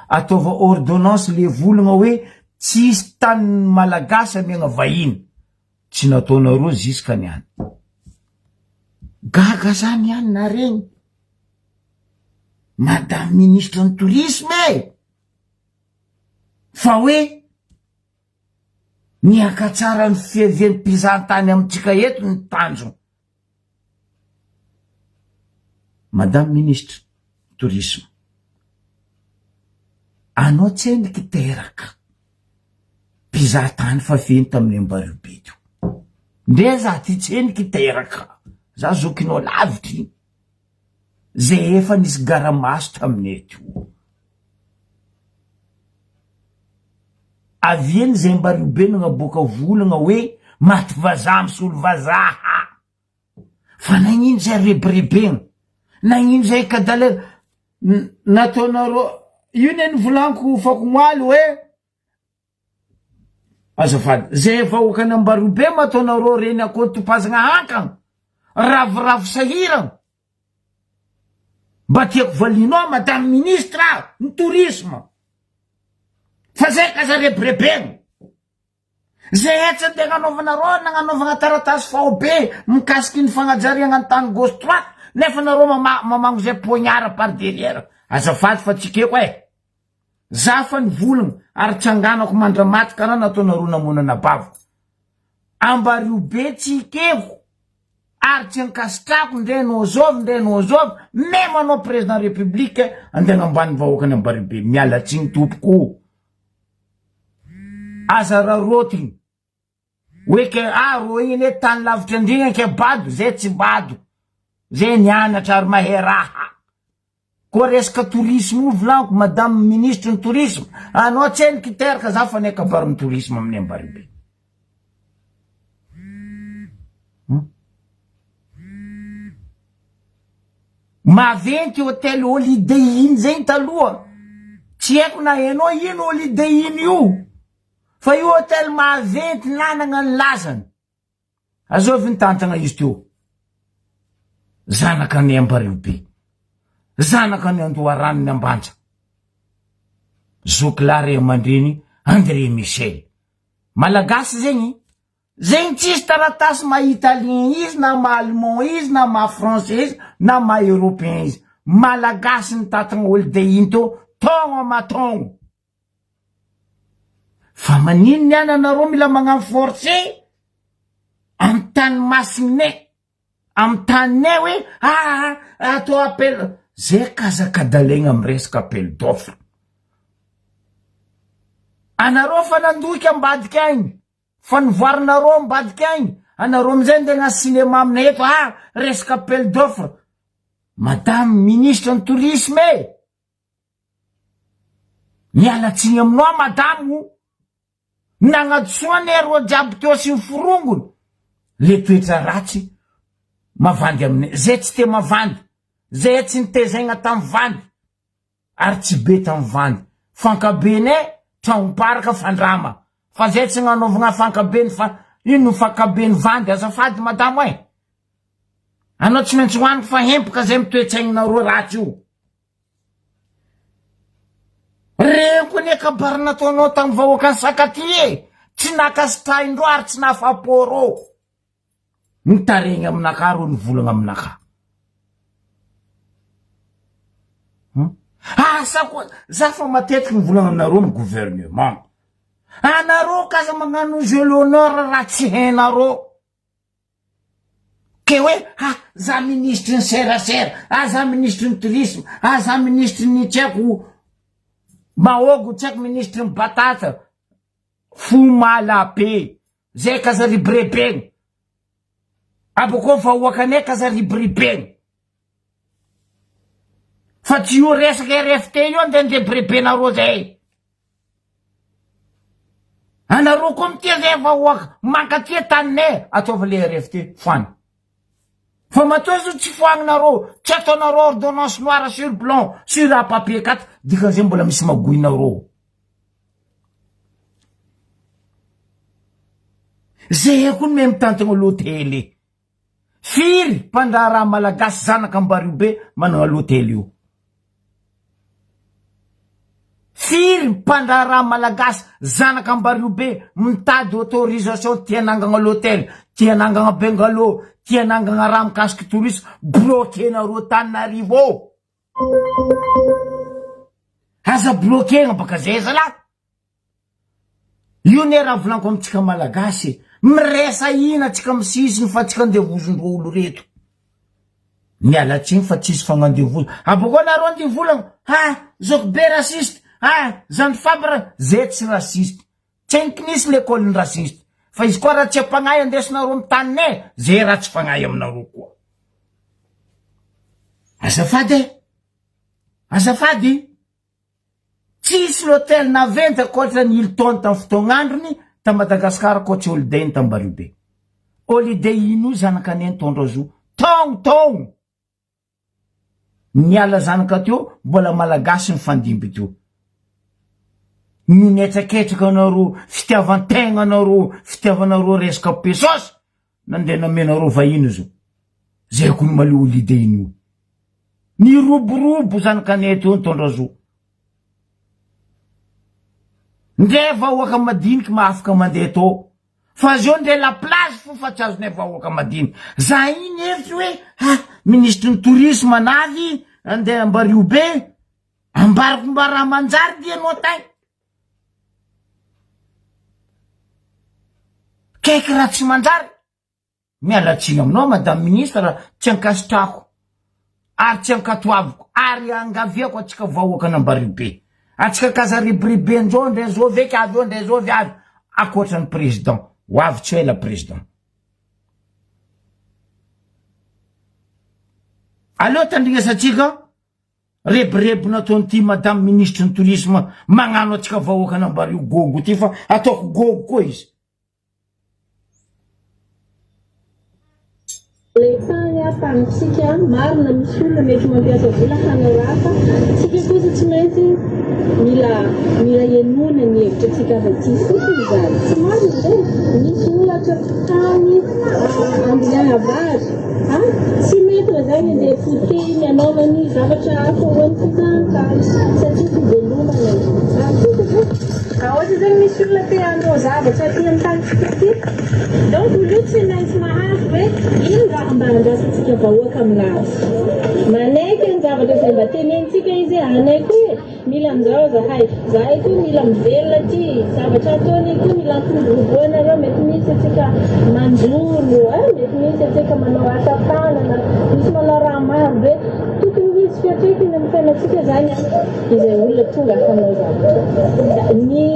Ataova ordonnance le volagna hoe tsisy tany malagasy amiagna vahiny. Tsy nataonareo ziska niany. Gaga zany ihany na regny. Madame Ministre ny Tourisme. Fa hoe niakatsara ny fiavian'ny mpizahantany amitsika eto ny tanjona. Madame Ministre Tourisme, anao tsy endriky teraka mpizahantany fa feny tamin'ny Ambarobe io. Ndre za ty tsy endriky teraka, za zokinao lavitry zay efa nisy garamaso taminay io. Aviany zay Ambarobe nagnaboaka volagna hoe maty vazaha misolo vazaha. Fa nagnino zay rebirebegna, nagnino zay kadalera nataonareo. Io ny volaniko fakomaly hoe azafady zay vahoakany Ambarobe mataonareo reny akoho topazagna hankagna, ravoravo sahiragna. Mba tiako valinao Madame Ministre ny Tourisme fa zay kaza rebirebegna. Zay etsy antegna anaovanareo nagnanaovagna taratasy faobe mikasiky ny fagnajariagna ny tany gauche droite nefa nareo mamango zay poignard par derrière. Azafady fa tsikeko za fa nivolagna ary tsanganako mandramaty karaha nataonareo namonana bavo. Ambarobe tsikeko ary tsy ankasitrako ndre nozovy même anao président république andegna ambany vahoakany Ambarobe miala tsiny tompoko. Aza rarotiny hoe ke ro iny tany lavitra andrigna ke bado zay tsy bado, zay nianatra ary mahay raha. Koa resaka tourisme io volaniko Madame Ministre ny Tourisme, anao tsy endriky teraka za fa nekabaro ny tourisme amin'ny Ambarobe. Maventy hôtel Holiday Inn zay taloha. Tsy haiko na hainao ino Holiday Inn io. Fa io hôtel maventy nanagna ny lazany. Azovy ny tantagna izy teo. Zanaka ny Ambarobe. Zanaka ny Andoharano ny Ambanja. Zoklary Amandreny André Michel. Malagasy zegny. Zegny tsisy taratasy ma italien izy, na ma allemand izy, na ma français izy, na ma européen izy. Malagasy ny tantagna Holiday Inn teo, tongo matongo. Fa manino ny ananareo mila magnano forcé am tany masinay, am taninay hoe atao appel. Zay kazakadalegna am resaka appel d'offre. Anareo fa nandoky ambadika agny, fa nivoarinareo ambadika agny, anareo amizay ndegna cinéma aminay eto resaka appel d'offre. Madame Ministre ny Tourisme, mialatsiny aminao madamo. Nagnatsoany ero jiaby teo sy forongony. Le toetra ratsy mavandy aminay. Zay tsy te mavandy. Zay tsy nitezegna tamin'ny vandy. Ary tsy be tamin'ny vandy. Fankabene tragnomparaka fandrama. Fa zay tsy nanaovagna fankabeny fa ino fakabeny vandy azafady madamo e. Anao tsy maintsy hoaniko fa hempoka zay mitoetsaininareo ratsy io. Renko ne kabary nataonao tamin'ny vahoaka ny sakaty e. Tsy nakasitraindro ary tsy nafaporô. Nitaregny aminaka ro nivolagna aminaka. Asa koa za fa matetiky nivolagna aminareo ny gouvernement. Anareo kaza magnano jeu l'honneur raha tsy hainareo. Ke hoe za ministre ny serasera, za ministre ny tourisme, za ministre ny tseko mahogo, tseko ministre ny batata. Fumalape zay kaza ribribegny. Aboko vahoakane kaza ribribegny. Fa tsy io resaka RFT io andeha brebenareo zay. Anareo koa mitia zay vahoaka mankatia taninay ataova le RFT foany. Fa matoa tsy foaninareo, tsy ataonareo ordonnance noire sur blanc sur un papier 4 dikan'izay mbola misy magoinareo. Zay koa no mitantagna l'hôtel. Firy mpandraraha malagasy zanaka Ambaribe manana l'hôtel io. Firy mpandraraha malagasy zanaka Ambaribe mitady autorisation tianangana l'hôtel, tianangana bungalow, tianangana raha mikasiky tourisme, bloquenareo Tananarivo. Aza bloquena baka zay zala. Io ne raha volaniko amitsika malagasy. Miresa ina tsika misisiny fa tsika andevozondro olo reto. Mialatsiny fa tsisy fagnandevozo. Aboko nareo andevolagna, zoko be rasiste, zany fabra, zay tsy rasiste. Tsenkinisy l'école ny rasiste. Fa izy koa raha tsy ampagnay andesinareo amy taninay, zay raha tsy fagnay aminareo koa. Azafady. Tsisy l'hôtel naventy koatra ny Hilton tamin'ny fotoagn'androny ta Madagasikara koa tsy holiday ny Tambaribe. Holiday ino zanaka neny tondra zo. Tong. Niala zanaka teo, mbola malagasy ny fandimby teo. Ninetsaketraka anareo, fitiavantegna anareo, fitiavanareo resaka pesos, nandeha namenareo vahino zo. Zay koa ny mali holiday ino. Ni roborobo zanaka neny teo ny tondra zo. Ndre vahoaka madiniky maafaka mandeha to. Fa zio ndre la place fo fa tsy azonay vahoaka madiniky. Za iny hevitry hoe ministre ny tourisme anavy andeha Ambaribe, ambariko mba raha manjary di anao tay. Kaiky raha tsy manjary. Mialatsiny aminao madame ministre, tsy ankasitrako ary tsy ankatoaviko ary angaviako atsika vahoaka n'Ambaribe. Atsika kaza ribribe njo ndre zo veky avy eo ndre zo avy akoatra ny président. Hoavy tsy ela président. Aleo tandrignasatsika rebrebo nataony ty madame ministre ny tourisme magnano atsika vahoaka n'Ambario gogo ty fa ataoko gogo koa izy. Lefa afanisika marina misy olona mety mampiasa vola hanarafa tsika kosa tsy maintsy mila enona ny hevitra tsika avaty fotony zany tsy marina zay misy olatra tany andriana vary tsy mety zany andeha foteny anaovany zavatra hafa hoany fizahantany satria fivelomana ohatra zany misy olona te hanao zavatra ty an-tany ty donc olo tsy maintsy mahazo hoe ino raha mba andrasantsika vahoaka aminazy manaiky ny zavatra zay mba tenentsika izy anay koa mila amizao zahay koa mila mivelona ty zavatra ataony koa mila ampindroboanareo mety misy atsika manjolo mety misy atsika manao asa-tanana misy manao raha maro be tokony misy fiatrekiny amin'ny fiainatsika zany izay olona tonga fanao zavatra ny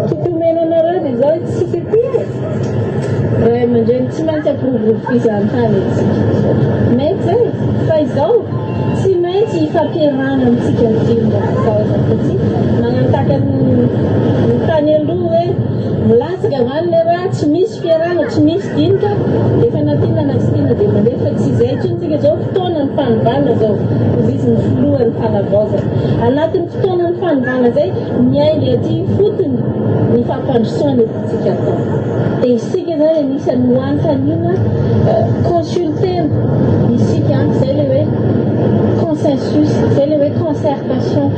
tokomenanareo dia zao tsika ty ray aman-dreny tsy maintsy ampiroborobo fizahantany atsika mety zay fa izao tsy maintsy ifampiarana amitsika ny filmakaoza satria magnantaka ny tany aloha hoe milatsaka vany le raha tsy misy fiarana tsy misy dinika efa natina na tsy tina dia mandeha fa tsy izay tsontsika zao fotoana ny fanivalina zao izy ny filohan'ny fanavaozana anatin'ny fotoana ny fanovana zay miainga aty fotony ny fampandrosoana tsika atao dia isika zany anisan'ny hoantanina consultena isika zay le hoe consensus zay le hoe concertation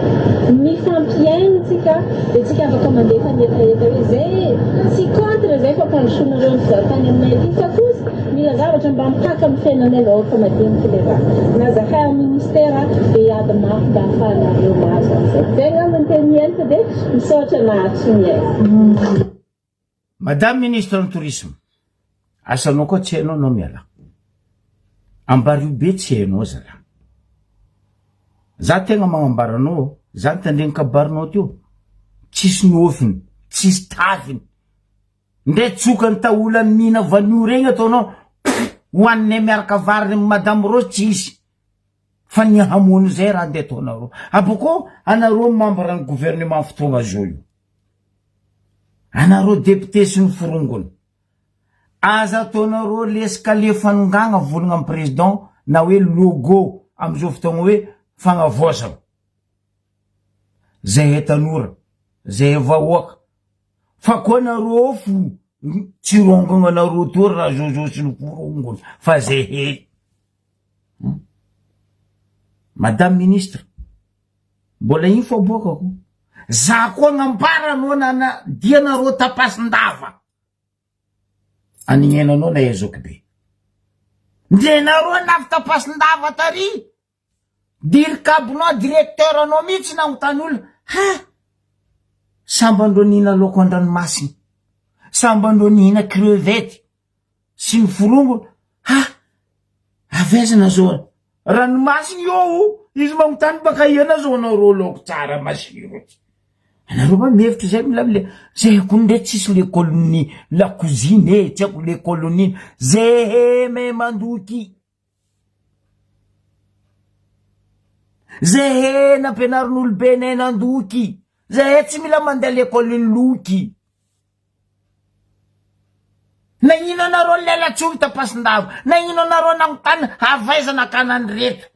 mifampiaina tsika dia tsika afaka mandefa mietaeta hoe zay tsy contre zay fampandrosoana reo tany aminay aty fa kosa mila zavatra mba mipaka amin'ny fiainanay vahoaka madiniky le raha na zahay amin'ny ministera dia ady mafy mba ahafahanareo mahazo an'izay zay ngamba ny teny miaina dia misaotra nahatry miaina. Madame Ministre ny Tourisme, asanao koa tsy hainao anao miala. Ambario be tsy hainao zala. Za tegna magnambara anao, za nitandregny kabarinao teo. Tsisy nofiny, tsisy tafiny. Ndre tsokany taolany mihina vanio regny ataonao, hoaniny miaraka vary Madame Rose tsisy. Fa ny hamono zay raha nde ataonareo. Aboko anareo membre ny gouvernement fotoagna zao io. Anareo député sy ny forongony. Aza ataonareo l'escalier fanongana volagna amin'ny président na hoe logo am'izao fotoagna hoe fagnavoasana. Zay tanora, zay vahoaka. Fa koa nareo fo tsy rongana nareo tory raha zao sy ny forongony fa zay he. Madame Ministre, mbola iny fa boakako. Za koa ngambara anao na dia nareo tapasindava. Anignenanao na ezoko be. Ndre nareo navy tapasindava tary. Dirikabonao, directeur anao mihitsy na tany olona. Ha! Sambandro nihina loko an-dranomasina. Sambandro nihina crevette. Sy ny forongo. Ha! Avezana zao. Ranomasina io, izy magnontany baka iana zao nareo loko tsara masiro. Anareo ba mihevitra zay milamile. Zay ko ndre tsisy le colonie, la cousine, tsy haiko le colonie. Zay me mandoky. Zay nampianarin'olo be nay nandoky. Zay tsy mila mandeha l'école loky. Na ino anareo lelatsory tapasindava. Na ino anareo nagnontany havaizana kanany reto.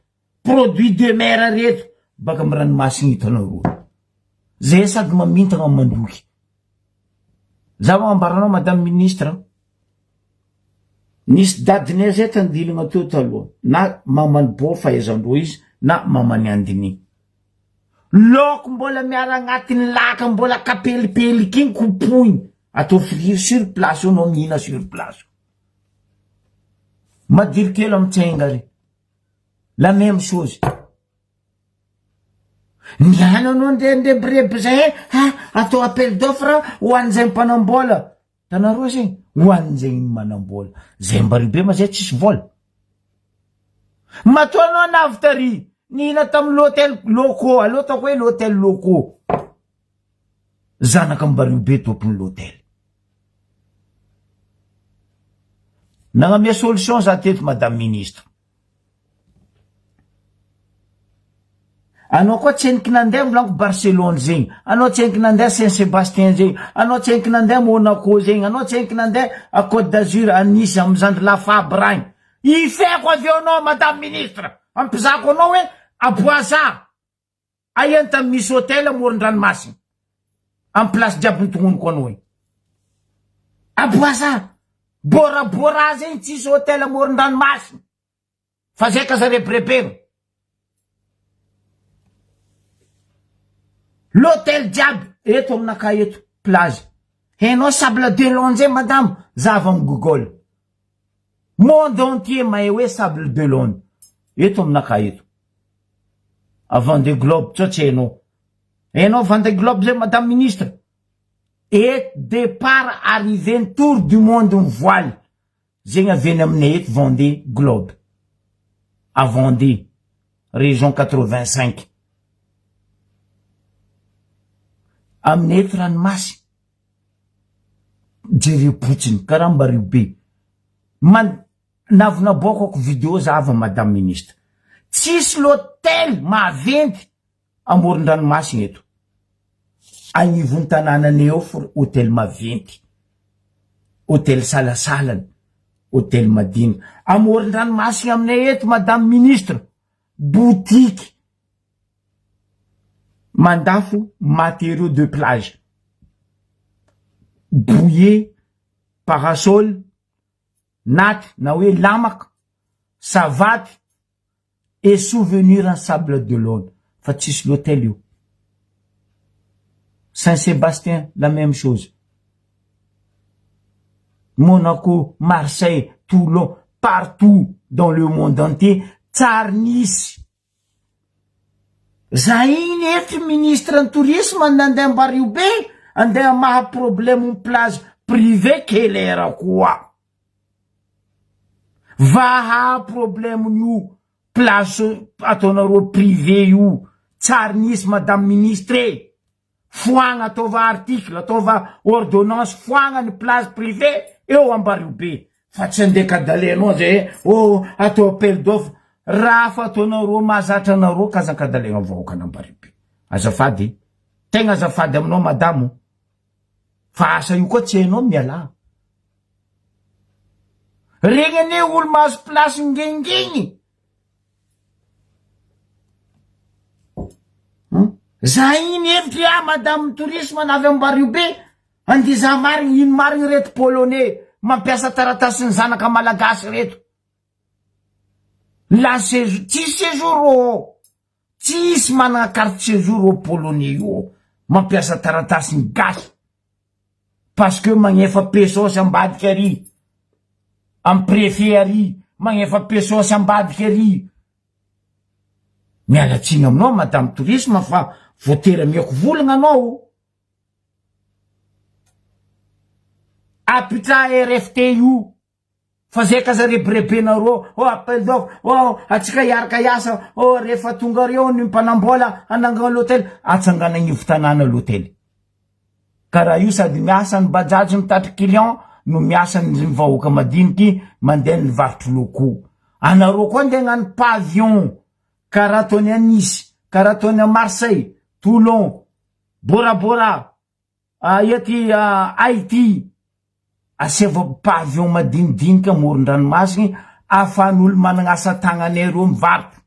Produit de mer reto. Baka amin'ny ranomasina hitanareo. Zay sady mamintana mandoky. Za mambaranao Madame Ministre. Nisy dadiny zay tandilana teo taloha. Na mamany bo fahaizandreo izy. Na mamany andiny. Loko mbola miara agnatin'ny laka mbola kapelipeliky iny kopoiny. Atao friry sur place io no mihina sur place. Madiro kely amin'ny tsengary. La même chose. Niana no ndrebreb zay atao appel d'offre ho an'izay mpanambola. Tanareo zay ho an'izay manambola. Zay mbaribe ma zay tsisy vola. Matoanao navy tary. Nihina tamin'ny l'hôtel locaux. Aloha ataoko hoe l'hôtel locaux. Zanaka mbaribe tompony l'hôtel. Nagnamia solution za teto Madame Ministre. Anao koa tsy eniky nandeha milanko Barcelone zegny. Anao tsy eniky nandeha Saint-Sébastien zegny. Anao tsy eniky nandeha Monaco zegny. Anao tsy eniky nandeha à Côte d'Azur à Nice amin'ny Zandry Lafabre agny. Ifeko avionao Madame Ministre. Ampizako anao hoe aboasa. Aien tamin'ny misy hôtel amoron-dranomasina. Amin'ny place jiaby nitongonoko anao hoe. Aboasa. Bora zegny tsisy hôtel amoron-dranomasina. Fa zay ka za reprepero. L'hôtel diable, eto aminaka eto, plage. Hainao Sable d'Olonne zay madame, zava amin'ny Google. Monde entier mahay hoe Sable d'Olonne. Eto aminaka eto. Avant de globe, tsy hainao. Hainao avant de globe zay Madame Ministre. Et départ arrivé tour du monde en voile. Zegny aveny aminay eto Vendée Globe. À Vendée, région 85. Aminay eto ranomasy. Jereo potsiny, karambario be. Navinaboakako vidéo zava Madame Ministre. Tsisy l'hôtel maventy amoron-dranomasina eto. Anivon'ny tanànanay eo hôtel maventy. Hôtel salasalana. Hôtel madina. Amoron-dranomasina aminay eto Madame Ministre. Boutique. mandafo matériaux de plage, bouillet, parasol, natte, na hoe lamaka, savate, et souvenir en sable de l'Aune. Fa tsisy l'hôtel io. Saint-Sébastien, la même chose. Monaco, Marseille, Toulon, partout dans le monde entier, tsar nisy. Zahiny efty ministre en tourisme nandeha Ambaribe, andeha maha problème plage privé kelera koa. Vaha problème io plage ataonareo privé io, tsar nisy madame ministre. Foagna ataova article, ataova ordonnance, foagna ny plage privé eo Ambaribe. Fa tsy andeha kadalenao zay atao appel d'offre. Raha fa ataonareo mahazatra anareo kazakadalegna vahoaka an'Ambaribe. Azafady, tegna azafady aminao madamo. Fa asa io koa tsy hainao miala. Regny ane olo mahazo place ngengeny. Zahiny hevitry madame tourisme navy Ambaribe, andiza marigny ino marigny reto polonais mampiasa taratasy ny zanaka malagasy reto. La séjour, tsisy séjour tsisy manana carte séjour polonais io, mampiasa taratasy ny gasy. Parce que magnefa pesosy ambadiky ary, am préfet ary, magnefa pesosy ambadiky ary. Mialatsiny aminao madame tourisme fa voatera miako volagna anao. Apitra RFT io, fa zay ka zarebirebenareo, appel d'offre, atsika iaraka iasa, rehefa tonga reo ny mpanambola anangana l'hôtel, atsangana gny vitanana l'hôtel. Karaha io sady miasa ny bajaj mitatry client, no miasa ny vahoaka madiniky mandeha ny varotry loko. Anareo koa andeha gnany pavillon, karaha ataony a Nice, karaha ataony a Marseille, Toulon, Bora Bora, ety Haïti, aseva pavillon madinidinika amoron-dranomasiny, ahafahan'olo manana asa tagnany reo mivarotra.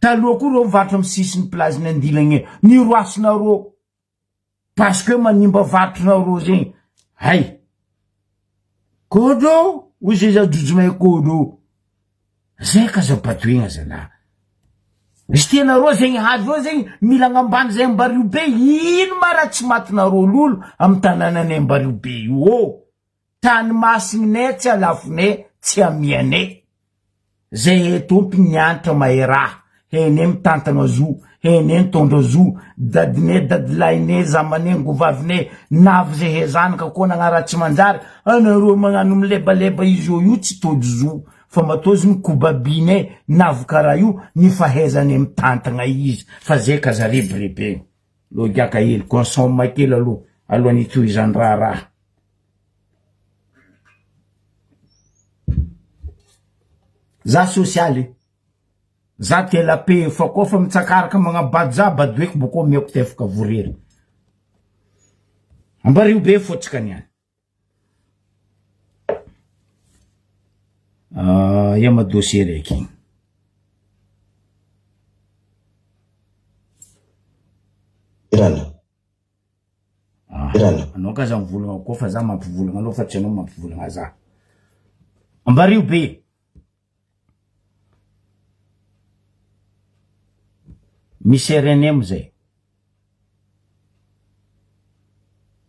Taloha koa reo mivarotra amin'ny sisiny plage-ny Andilagny, ny roasinareo, parce que manimba varotrinareo zegny. Hay, kodo, hoy zay zadojomay kodo. Zay ka zapatoigna zala. Izy tianareo zegny haly eo zegny mila agnambany zay Ambaribe, ino ma raha tsy matinareo lolo amy tanànanay Ambaribe io. Tany masigninay tsy alafonay, tsy amianay. Zay tompi nianatra mahay raha, hainay mitantagna zo, hainay mitondra zo, dadinay dadilahinay zamanay ngovavinay, navy zay hezanaka koa nagnara tsy manjary, anareo magnano milebaleba izy io tsy tody zo. Fa matozy ny kobabinay navy karaha io ny fahaizany mitantagna izy. Fa zay ka zarebirepe. Lo giaka hely, consomme kely aloha nitohizany raha. Za sosialy, za telape, fa koa fa mitsakaraka magnabady za, badoeko boko miako tefaka vorery. Ambaribe fotsika niany. Yama dossier raiky. Irana. Anao ka za mivolagna koa fa za mampivolagna anao fa tsy anao mampivolagna za. Ambaribe. Misy RNM zay.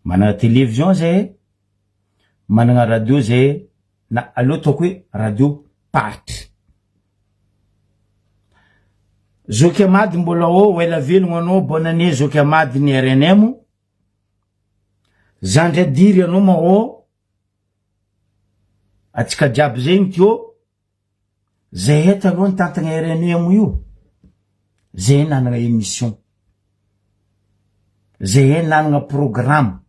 Manana télévision zay, manana radio zay, na aloha ataoko hoe radio patry. Zoky Amady mbola ela velogno anao, bonne année Zoky Amady ny RNM. Zandriadiry anao ma atsika jiaby zegny tio, zay eto aloha ny tantagna RNM io. Zay nanagna émission, zay nanagna programme.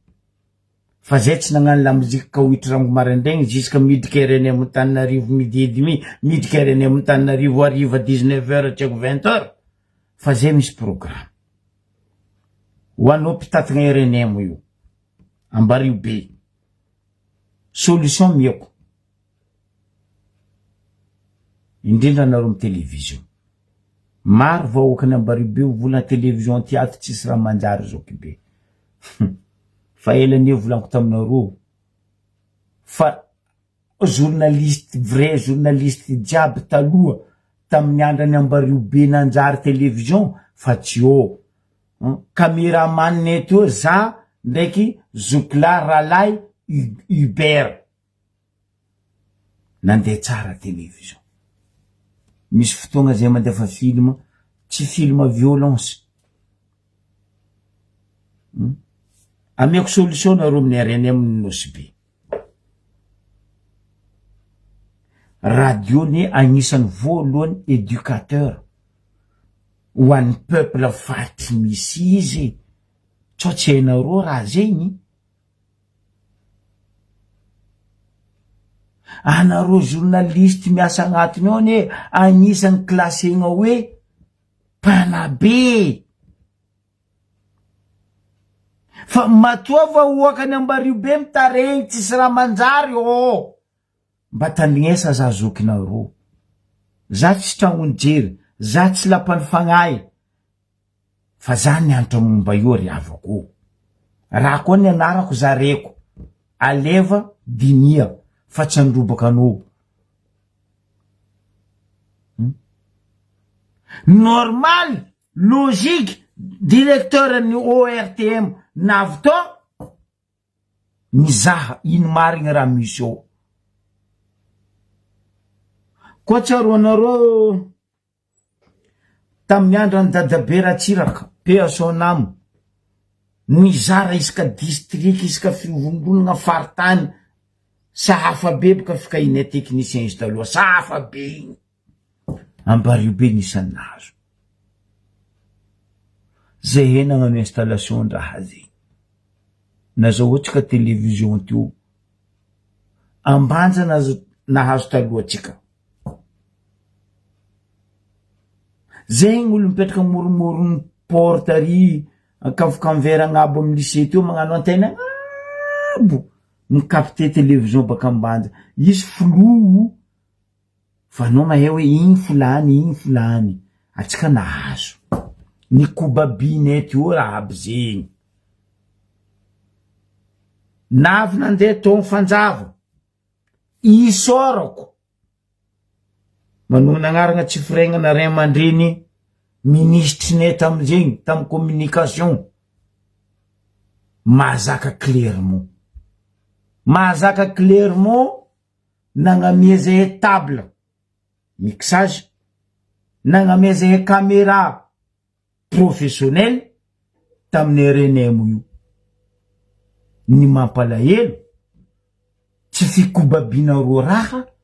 Fa zay tsy nagnano la mozika ka huit rango maraindegny jusqu'à midika RNM Antananarivo midi et demi, midika RNM Antananarivo ariva 19h tsy haiko 20h. Fa zay misy programme. Ho anao mpitatagna RNM io, Ambaribe, solution miako. Indrindra nareo amy télévision. maro vahoaka nambaribe volana télévision ty ato tsisy raha manjary zao kibe fa elany volaniko taminareo fa journaliste vrai journaliste jiaby taloha tamin'ny andrany ambaribe nanjary télévision fa tsy eo caméraman neto za ndraiky Zoukla Ralay Hubert nandeha tsara télévision misy fotoagna zay mandefa film tsy film violence ameko solution nareo amin'ny areny amin'ny nosy radio ni agnisan'ny voalohany éducateur ho an'ny peuple faty misy izy tsao tsy hainareo raha zegny anareo journaliste miasa agnatiny ao ne agnisan'ny klasegna hoe mpanabe fa matoa vahoaka ny Ambaribe mitaregny tsisy raha manjary mba tandrignesa za zokinareo za tsy tragno jery za tsy lapany fagnahy fa za nianatra momba io riavako raha koa ny anarako zareko aleva dinia fa tsy androbaka anao normal logique directeur ny ORTM navy mizaha ino marigny raha misy ao koa tsaro anareo tamin'ny andro ny dadabe Ratsiraka pea son âme nizara isaka district isaka fivondronana faritany sahafa be boka fikaina technicien izy taloha sahafa be igny Ambaribe nisany nazo zay henagna ny installation raha zay nazo ohatsika télévision teo ambanja nahazo taloha tsika zay gn'olo mipetraka moromorony porte ary akavikamvera agnabo amin'ny lycée teo magnano antenne agnabo mikapite télévision baka ambanja izy flou fa anao mahay hoe igny fulany atsika nahazo ny kobabinet io raha aby zegny navy nandeha tao fanjava isorako manona agnarana tsy firegnana ray aman-dreny ministre ne tamizegny tamy communication Mazaka Clermont nagnamia zay table mixage nagnamia zay caméra professionnel tamin'ny RNM io ny mampalahelo tsy fikobabinareo raha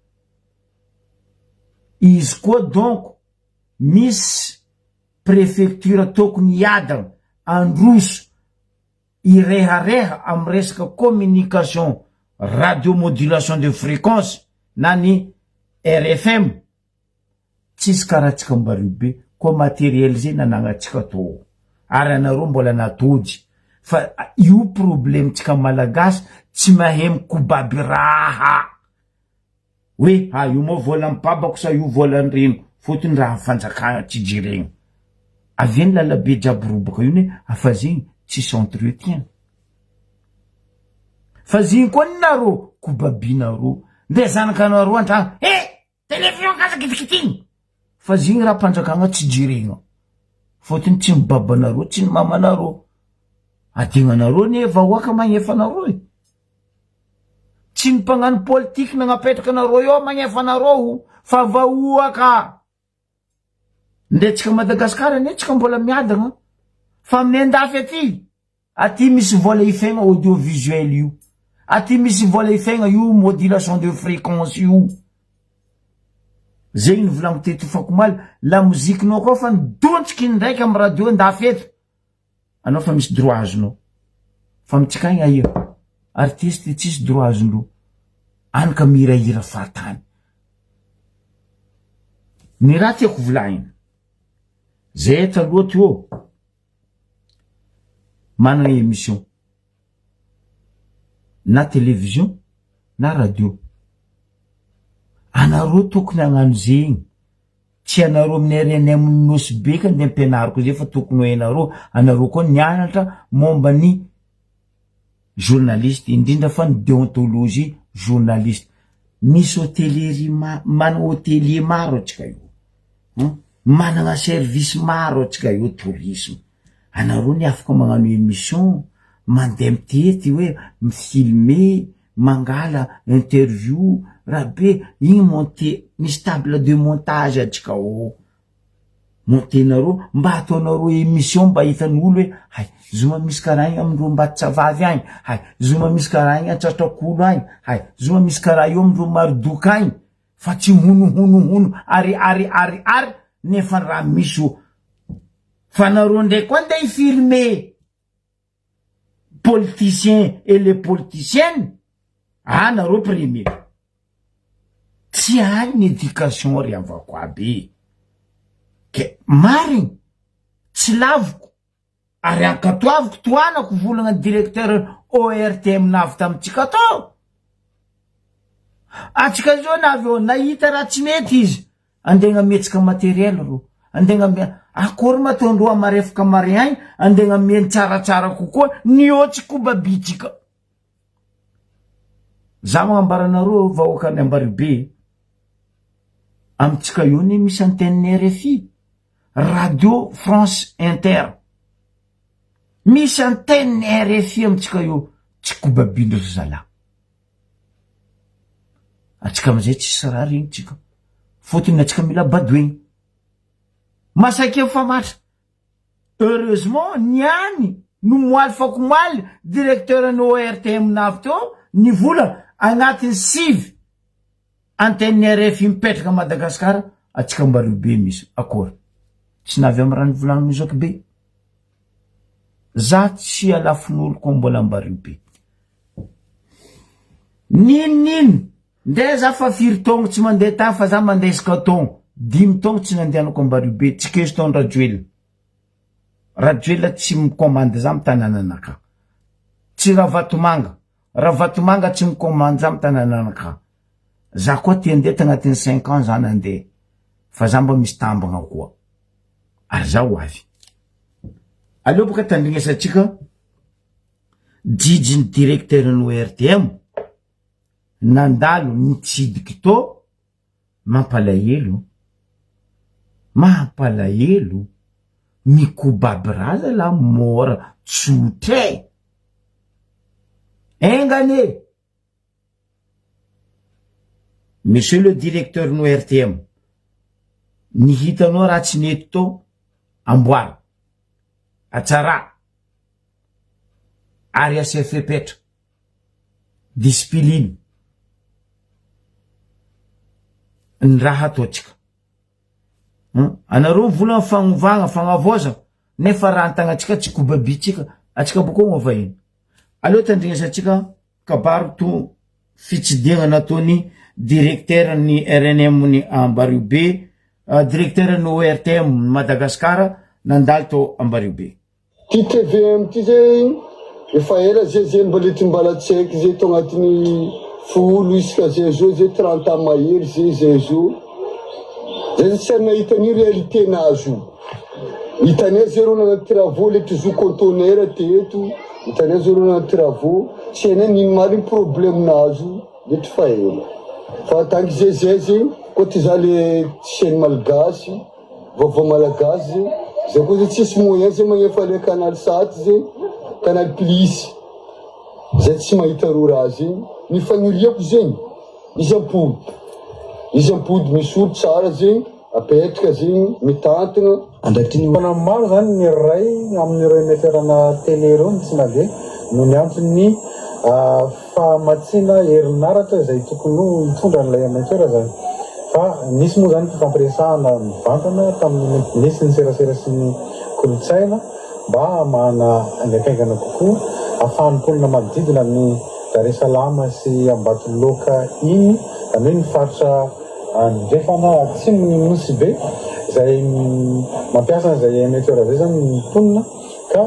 izy koa donc misy préfecture tokony iadagna androso irehareha amy resaka communication radiomodulation de fréquence na ny RFM tsisy karatsika Ambaribe koa matériel zay nanagnatsika to ary anareo mbola natody fa io problème tsika malagasy tsy mahay mikobaby raha hoe io moa vola mipabako sa io vola reno fotony raha fanjakagna tsy jiregny aveny lalabe jiaby robaka io ne afa zegny tsisy entretien fa zegny koa ninareo kobabinareo nde zanakanareo antragno télévision kazakitikitiny fa zegny raha mpanjakagna tsy jiregna fotony tsy mibabanareo tsy ny mamanareo adignanareo ne vahoaka magnefa nareo tsy mimpagnano politique nagnapetraka anareo eo magnefa anareo fa vahoaka ndetsika Madagasikara netsika mbola miadagna fa amin'ny andafy aty misy vola ifegna audiovisuel io aty misy vola ifegna io modulation de fréquence io zegny volagno teto fakomaly la mozikinao koa fa nidontsiky ndraiky amy radio andafy eto anao fa misy droit azonao fa mitsikaigna ia artiste tsisy droit azondro anaka mihirahira fahatany ny raha tiako volagny zay taloha teo manana émission na télévision na radio anareo tokony agnano zegny tsy anareo amin'ny reny amin'ny nosy beka ny ampianariko zay fa tokony anareo koa nianatra momba ny journaliste indrindra fa ny déontologie journaliste. Misy hôtellerie mana hôtelier maro atsika io, manana service maro atsika io tourisme. Anareo ny afaka magnano émission, mandeha mitety hoe mifilmer, mangala interview raha be igny monter, misy table de montage atsika montenareo mba ataonareo émission mba hitan'olo hoe hay zoma misy karaha igny amindreo Mbatsavavy agny, hay zoma misy karaha igny Antsatrakolo agny, hay zoma misy karaha io amindreo Maridoka agny, fa tsy hono ary nefa raha misy fa nareo ndray koa ndeha filmer politiciens et les politiciennes. Nareo premier tsy hay ny éducation ry avako aby ke marigny tsy laviko ary ankatoaviko toanako volagna directeur ORTM navy tamitsika to. Atsika zao navy nahita raha tsy mety izy andegna metsika materiel ro andegna akory matondro marefaka mare agny andegna meny tsaratsara kokoa niotsy kobabitsika. Za magnambaranareo vahoaka ny Ambaribe amitsika io ny misy antenne RFI, Radio France Inter, misy antenne RFI amitsika io, tsy kobabindro zala. Atsika amizay tsisy raha regny tsika, fotony atsika mila badoigny. Masakeo fa matra. Heureusement niany no moaly fako moaly directeur ny ORTM navy teo ny vola agnatin'ny 6 antenne RFI mipetraka Madagasikara atsika Ambaribe misy akory. Tsy navy amin'ny rano volagno mizoky be. Za tsy alafin'olo ko mbola Ambaribe. Nino ndeha za fa 4 taogno tsy mandeha ta fa za mandeha isaka taogno 5 taogno tsy nandehanako Ambaribe. Tsy keso taogno Rajoelina tsy mikomande za mitanananaka. Tsy Ravatomanga tsy mikomande za mitanananaka. Za koa tia ndeha tagnatin'ny 5 ans za nandeha fa za mba misy tambagna koa ary za ho avy. Aleo boka tandrignesatsika jijiny directeur ny ORTM nandalo nitsidiky to mampalahelo mikobaby la mora tsotre engane. Monsieur le directeur ny ORTM, nihitanao raha tsy nety to amboara atsara ary asefepetra discipline ny raha ataotsika. Anareo volana fagnovagna fagnavoza nefa raha antagnatsika tsy kobabitsika atsika boko movahiny. Aleo tandrignesatsika kabaro to fitsidiagna nataony directeur ny RNM ny Ambaribe, directeur ny ORTM Madagasikara nandalo to Ambaribe. Ty TVM ty zay efa ela zay mbola timbalatsaiky zay to agnatiny folo isaka zay zo zay 30 ans mahery zay zo zay tsy nahita ny réalité nazo hitanay zero na travaux letry zo conteneur teto hitanay zero na travaux tsy hainay nino mariny problème nazo letry fa ela fa tanky zay koa ty za le chaîne malagasy vaovao malagasy zay koa zay tsisy moyen zay magnefa le canal sat zay canal plus zay tsy mahita ro raha zay ny fagniriako zegny izy ampody misy olo tsara zegny apetraka zegny mitantagna andraikitiny maro zany ny ray amin'ireo émetterana télé reo tsy mandeha no ny antony fahamatsina herinaratra zay tokony hitondra an'ilay émetteur zany. Fa nisy moa zany fampiresahana mivantana tamin'ny nisy ny serasera sy ny kolotsaina mba mahana angaikaingana kokoa ahafahan'ny mponina manodidina ny Dar es Salaam sy Ambatoloka iny zany hoe ny faritra andrefana atsimony nosy be zay mampiasa zay émetteur zay zany ny mponina ka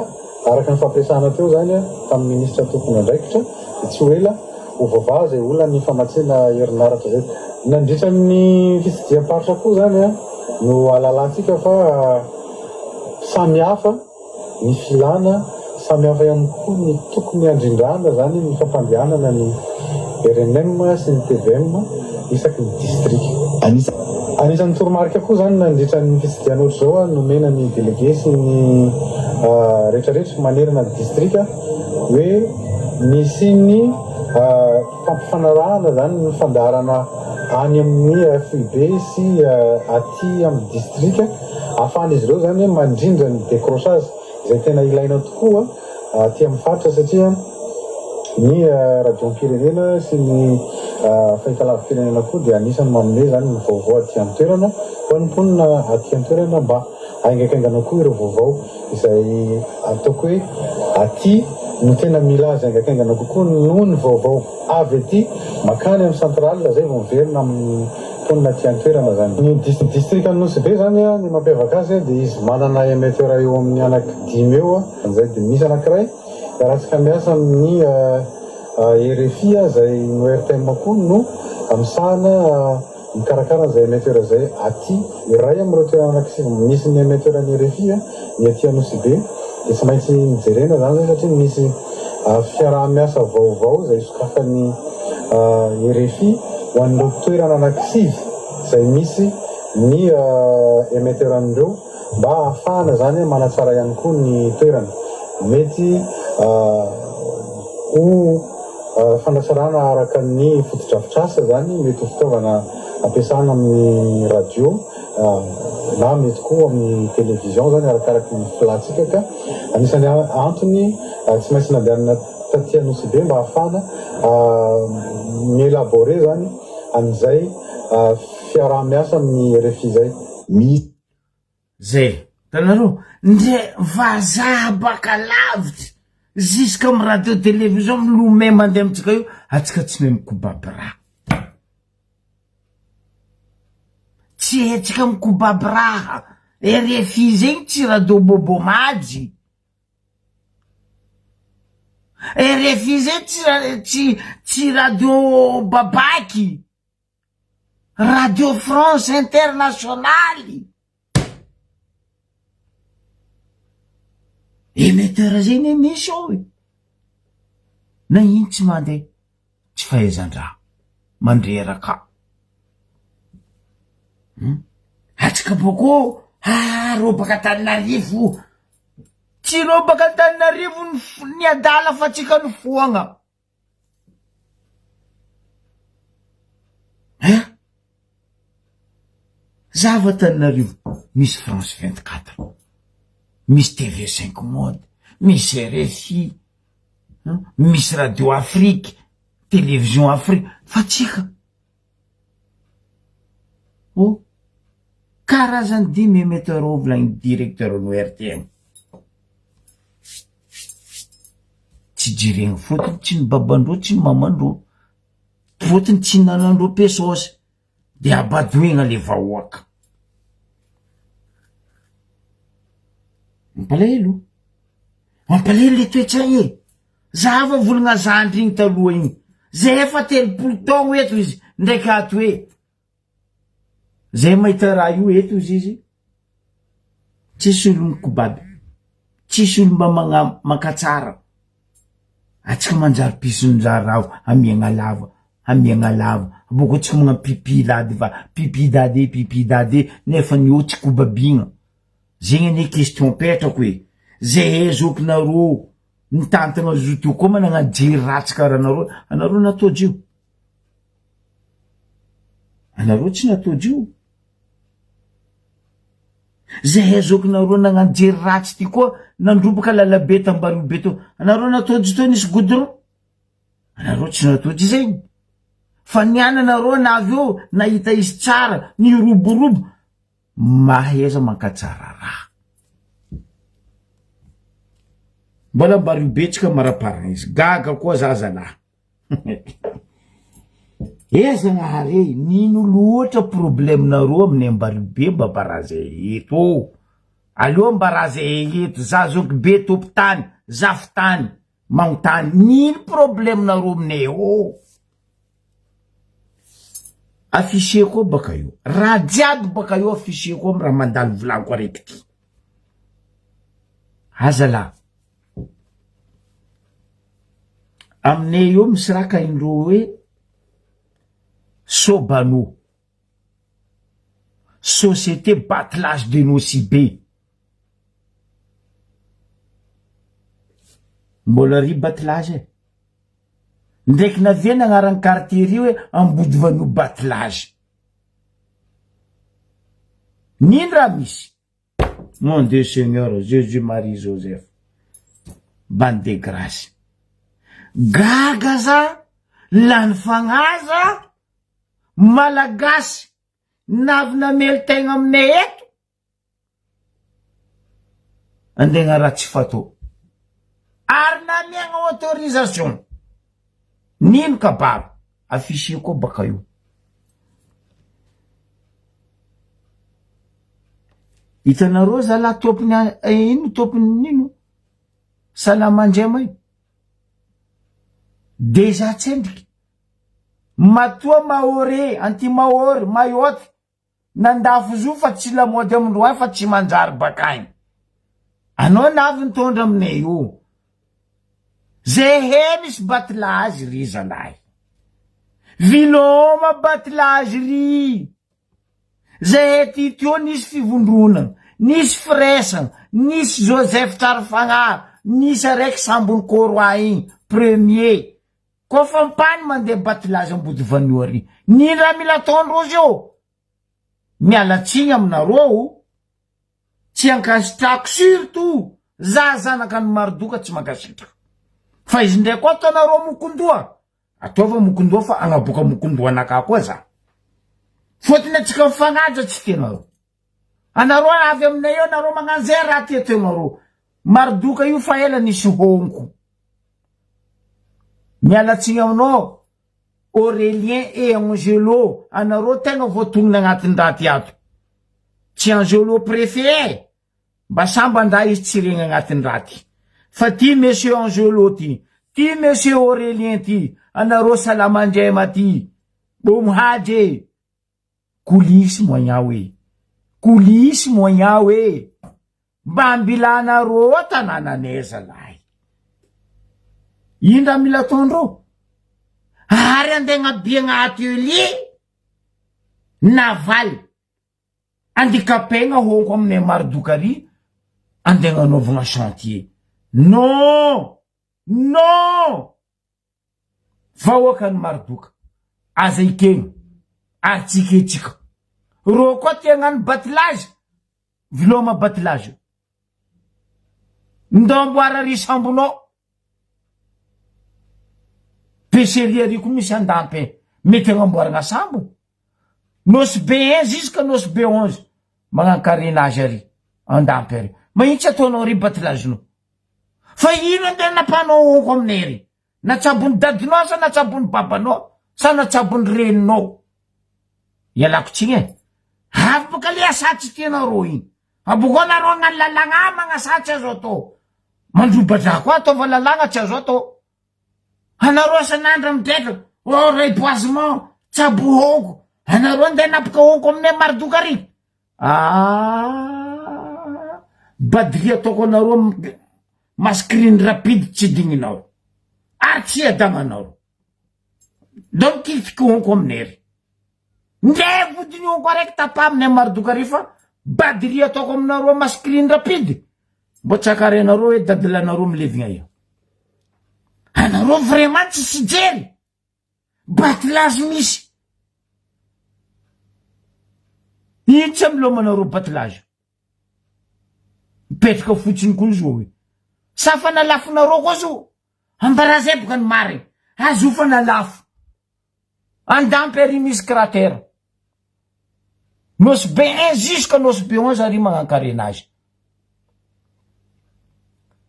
araka ny fampiresahana teo zany tamin'ny ministra tokony andraikitra tsy ho ela ho vava zay olona ny famatsina herinaratra zay nandritra amin'ny fitsidiam-paritra koa zany no alalantsika fa samihafa ny filana, samihafa ihany koa ny tokony andrindrana zany ny fampandehanana ny RNM sy ny TVM isaky ny district. Anisan'ny toromarika koa zany nandritra ny fitsidiana ohatry zao nomena ny délégué sy ny rehetrarehetra manerana ny district hoe misy ny fampifanarahana zany ny fandarana any amin'ny FIB sy aty amin'ny district ahafahan'izy ireo zany mandrindra ny décrochage izay tena ilaina tokoa aty amin'ny faritra satria ny radiom-pirenena sy ny fahitalavim-pirenena koa dia anisany manome zany ny vaovao aty amin'ny toerana fa ny mponina aty amin'ny toerana mba aingakaingana koa ireo vaovao izay ataoko hoe aty no tena mila azy aingakaingana kokoa noho ny vaovao avy aty makany amin'ny central zay vao miverina amin'ny mponina aty amin'ny toerana zany. Ny district Anosibe zany ny mampiavaka azy dia izy manana émetteur eo amin'ny anaky 10 eo zay dia misy anankiray raha tsika miasa amin'ny RFI zay no RTM koa no amisahana mikarakara zay émetteur zay aty iray amin'ireo toerana anaky misy ny émetteur ny RFI ny aty Anosibe dia tsy maintsy mijerena zany zay satria misy fiaraha-miasa vaovao zay sokafan'ny RFI ho an'ireo toerana anaky 6 zay misy ny émetteur an'ireo mba ahafahana zany manatsara ihany koa ny toerana mety ho fanasarana araka ny fotodrafitrasa zany mety ho fitaovana ampiasana amin'ny radio na mety koa amin'ny télévision zany arakaraky ny filatsika ka anisany antony tsy maintsy nandehanana taty Anosibe mba ahafahana miélaborer zany an'izay fiaraha-miasa amin'ny RFI zay zay tanareo ndre vazaha baka lavitra jusqu'à amin'ny radio télévision milomay mandeha amitsika io atsika tsy mikobabira tsy hetsika mikobabiraha RFI zegny tsy radio bobo maji RFI zegny tsy radio babaky Radio France Internationale émetteur zegny misy ao na ino tsy mandeha tsy fahaizan-draha mandreraka atsika boko rô baka Antananarivo tsy rô baka Antananarivo ny adala fa tsika ny foagna zava Antananarivo misy France 24 misy TV5 Monde misy RFI misy Radio Afrique Télévision Afrique fa tsika karazany 10 émetteur volagny directeur no RTM tsy jiregny fotony tsy ny babandro tsy ny mamandro fotony tsy nanandro pesosy de abadoegna le vahoaka mampalahelo le toetragny zava volagna zandry igny taloha igny zay efa 30 taogno eto izy ndraiky ato hoe zay mahita raha io eto izy tsisy olo mikobaby tsisy olo mba makatsara atsika manjary pisonjary ravo amiagna lava boko tsika magna pipidade nefa ny o tsy kobabigna zegny ane question petrako hoe zay ezokinareo nitantagna zoto koa managna jery ratsy karaha anareo natody io anareo tsy natody io zay ezokinareo nagnano jery ratsy ty koa nandrobaka lalabe tambariobe to anareo natody to nisy goudron anareo tsy natody zegny fa niananareo na avy eo nahita izy tsara ny roborobo maheza mankatsara raha mbola mbaribetsika maraparana izy gaga koa zazalahy Zagnahary nino loatra problemenareo amin'ny ambaribe mbabaraza eto aleo mbaraza eto za zoky be topo tany zafy tany magnontany nino problemenareo aminay afficheko baka io raha jiaby baka io afficheko am raha mandalo volaniko araiky ty aza la aminay io misy raha ka indro hoe Sobano société battelage de Nosibé mbola ry battelage ndraiky navia nagnarany quartier ry hoe Ambody Vanio battelage nino raha misy mon Dieu Seigneur Jésus Marie Joseph bande de grâce gaga za lany fagnaza malagasy navina mely tegna aminay eto andegna raha tsy fatao ary namiagna autorisation nino kabaro affiché koa baka io hitanareo zala tompony ino tompony nino Salamandrema io deja tsendriky matoa mahore anti-mahory mayoty nandafo zo fa tsy lamody amindroay fa tsy manjary bakainy anao navy nitondra aminay io zay he misy battelage ry zalahy viloma battelage ry zay titio nisy fivondronana nisy fresana nisy Joseph Tsarafagna nisy araiky sambony koroa igny premier kofa mpany mandeha battelage Ambody Vanio ry nino raha mila ataondrozy io mialatsiny aminareo tsy ankasitrako surtout za zanaka ny Maridoka tsy mankasitraka fa izy ndray koa ataonareo mokondoa ataova mokondoa fa agnaboaka mokondoa anaka koa za fotony atsika mifagnaja tsy tenareo anareo avy aminay eo nareo magnano zay raha tetenareo Maridoka io fa ela nisy honko mialatsiny aminao Aurélien et Angelo anareo tegna voatonona agnatin'ny raty ato tsy Angelo préfet mba samba andra izy tsy regny agnatin'ny raty fa ty monsieur Angelo ty monsieur Aurélien ty anareo Salamandrema ty bomhaje coulisses moyen we mba ambilanareo tanànanay zalahy indra mila tondro ary andegna biagna atelier naval handicapegna honko aminay Maridoka ry andegna anaovagna chantier non vahoakany Maridoka aza ikegna ary tsiketsika ro koa tiagnano battelage viloma battelage ndomboara ry sambonao peseria ry koa misy andampy mety agnamboaragna sambo nosy B1 jusqu'à nosy B11 magnano carénage ary andampy ary mahitsy ataonao ry battelage no fa ino andeha napanao honko aminay ry natsabony dadinao sa natsabony babanao sa natsabony reninao ialako tsiny avy boka le asatsy tianareo igny aboko nareo agnano lalagna magnasatsy azo atao mandrobadraha koa ataova lalagna tsy azo atao anareo sanandra midraiky reboisement tsabo honko anareo andeha napaka honko aminay Maridoka ry badry ataoko anareo maskriny rapide tsy digninao ary tsy adagnanao donc kitiky honko aminay ry ndray vodiny honko araiky tapa aminay Maridoka ry fa badry ataoko aminareo maskriny rapide mbo tsakarenareo hoe dadilanareo milevigna io anareo vraiment tsy sijery battelage misy ino tsy amilomanareo battelage mipetraka fotsiny koa zo hoe sa fa nalafonareo koa zo ambarazay boka ny marigny azo fa nalafo andampy ary misy cratère nosy B1 jusqu'à nosy B11 ary magnano carénage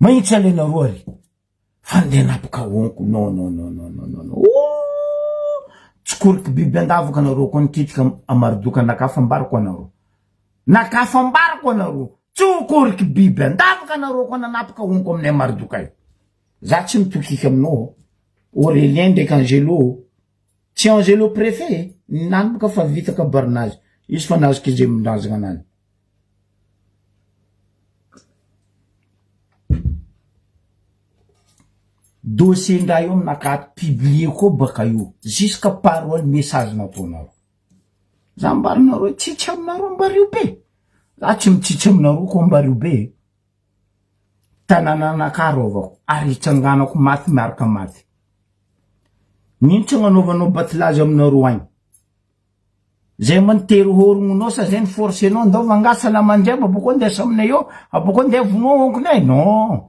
mahitsy alenareo ary fa ndeha napaka honko non tsikoriky biby andavaka anareo koa nikitika Maridoka nakafambariko anareo tsikoriky biby andavaka anareo koa nanapaka honko aminay Maridoka io za tsy mitokika aminao Aurélien ndraiky Angelo tsy Angelo préfet nany boka fa vita kabarinazy izy fa nazo kije mindrazagna anany dossier nga io aminakaty publier koa baka io jusqu'à parole message nataonareo za mbarinareo tsitsy aminareo mbario be za tsy mitsitsy aminareo koa mbario be tanànanaka rovako ary itsanganako maty miaraka maty nintsy gnanaovanao batilazy aminareo agny zay mantery horognonao sa zay ny forcenao ndao vangasa la mandrema boko ndesa aminay eo aboko ndevonao onkonay non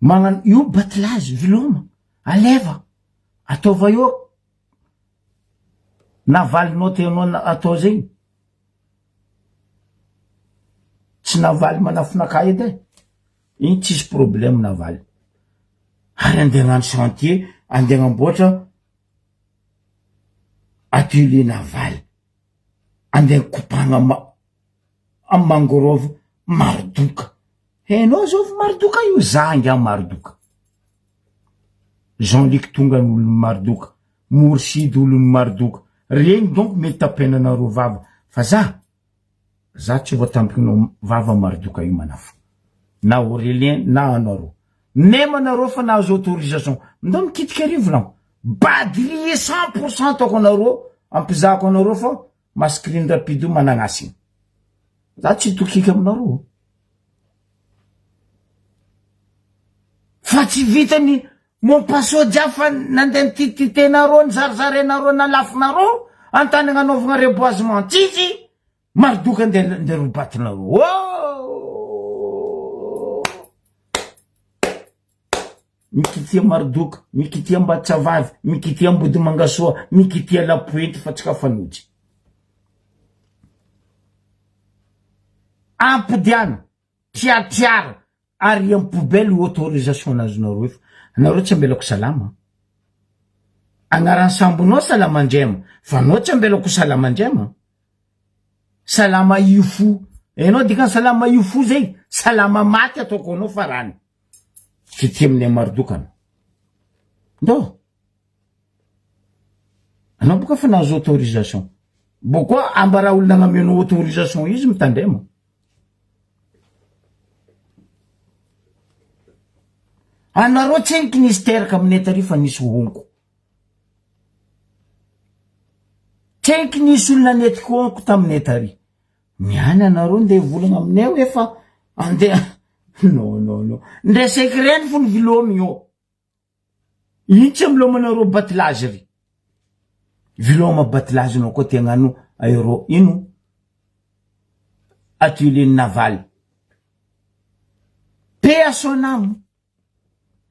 magnano io batilazy viloma aleva ataova io navalinao teanao atao zegny tsy navaly manafinaka edy igny tsisy problème navaly ary andeha gnano chantier andeha gnamboatra atelier navaly andeha kopagna amy Mangorov Mardoka henao zao Mardoka io zangy amy Mardoka Jean-Luc tonga n'olo Mardoka Mourchid olo Mardoka regny donc mety tapenanareo vava fa za tsy voatampikinao vava Mardoka io manafo na Aurélien na anareo même anareo fa nahazo autorisation ndao mikitiky arivo nao badrie 100% taoko anareo ampizako anareo fa mascreen rapide io managnasigny za tsy tokiky aminareo fa tsy vitany mon pasodia fa nandeha nitititenareo nizarizarenareo nalafinareo antany gnanaovagna reboisement tsitsy Mardoka ndeha robatinareo mikitia Mardoka mikitia Mbatsavavy mikitia Mbody Mangasoa mikitia Lapointe fa tsy ka fanotsy ampidiana tiatiara ary amy poubelle autorisation nazonareo efa anareo tsy ambelako salama agnarany sambonao salamandrema fa anao tsy ambelako salamandrema salama ifo enao dikany salama ifo zay salama maty ataoko anao farany kiti amin'ny Mardokana ndo anao boka fa nahazo autorisation boka ambara olona nameno autorisation izy mitandrema anareo tsy henky nisy teraka aminay tary fa nisy honko tsy henky nisy olona netiko honko taminay tary miany anareo ndeha volagna aminay hoe fa andeha non ndreseky reny fo ny vilomy io iny tsy milomanareo batilazy ry viloma batilazy nao koa tegnano aéro ino atelier navaly personamo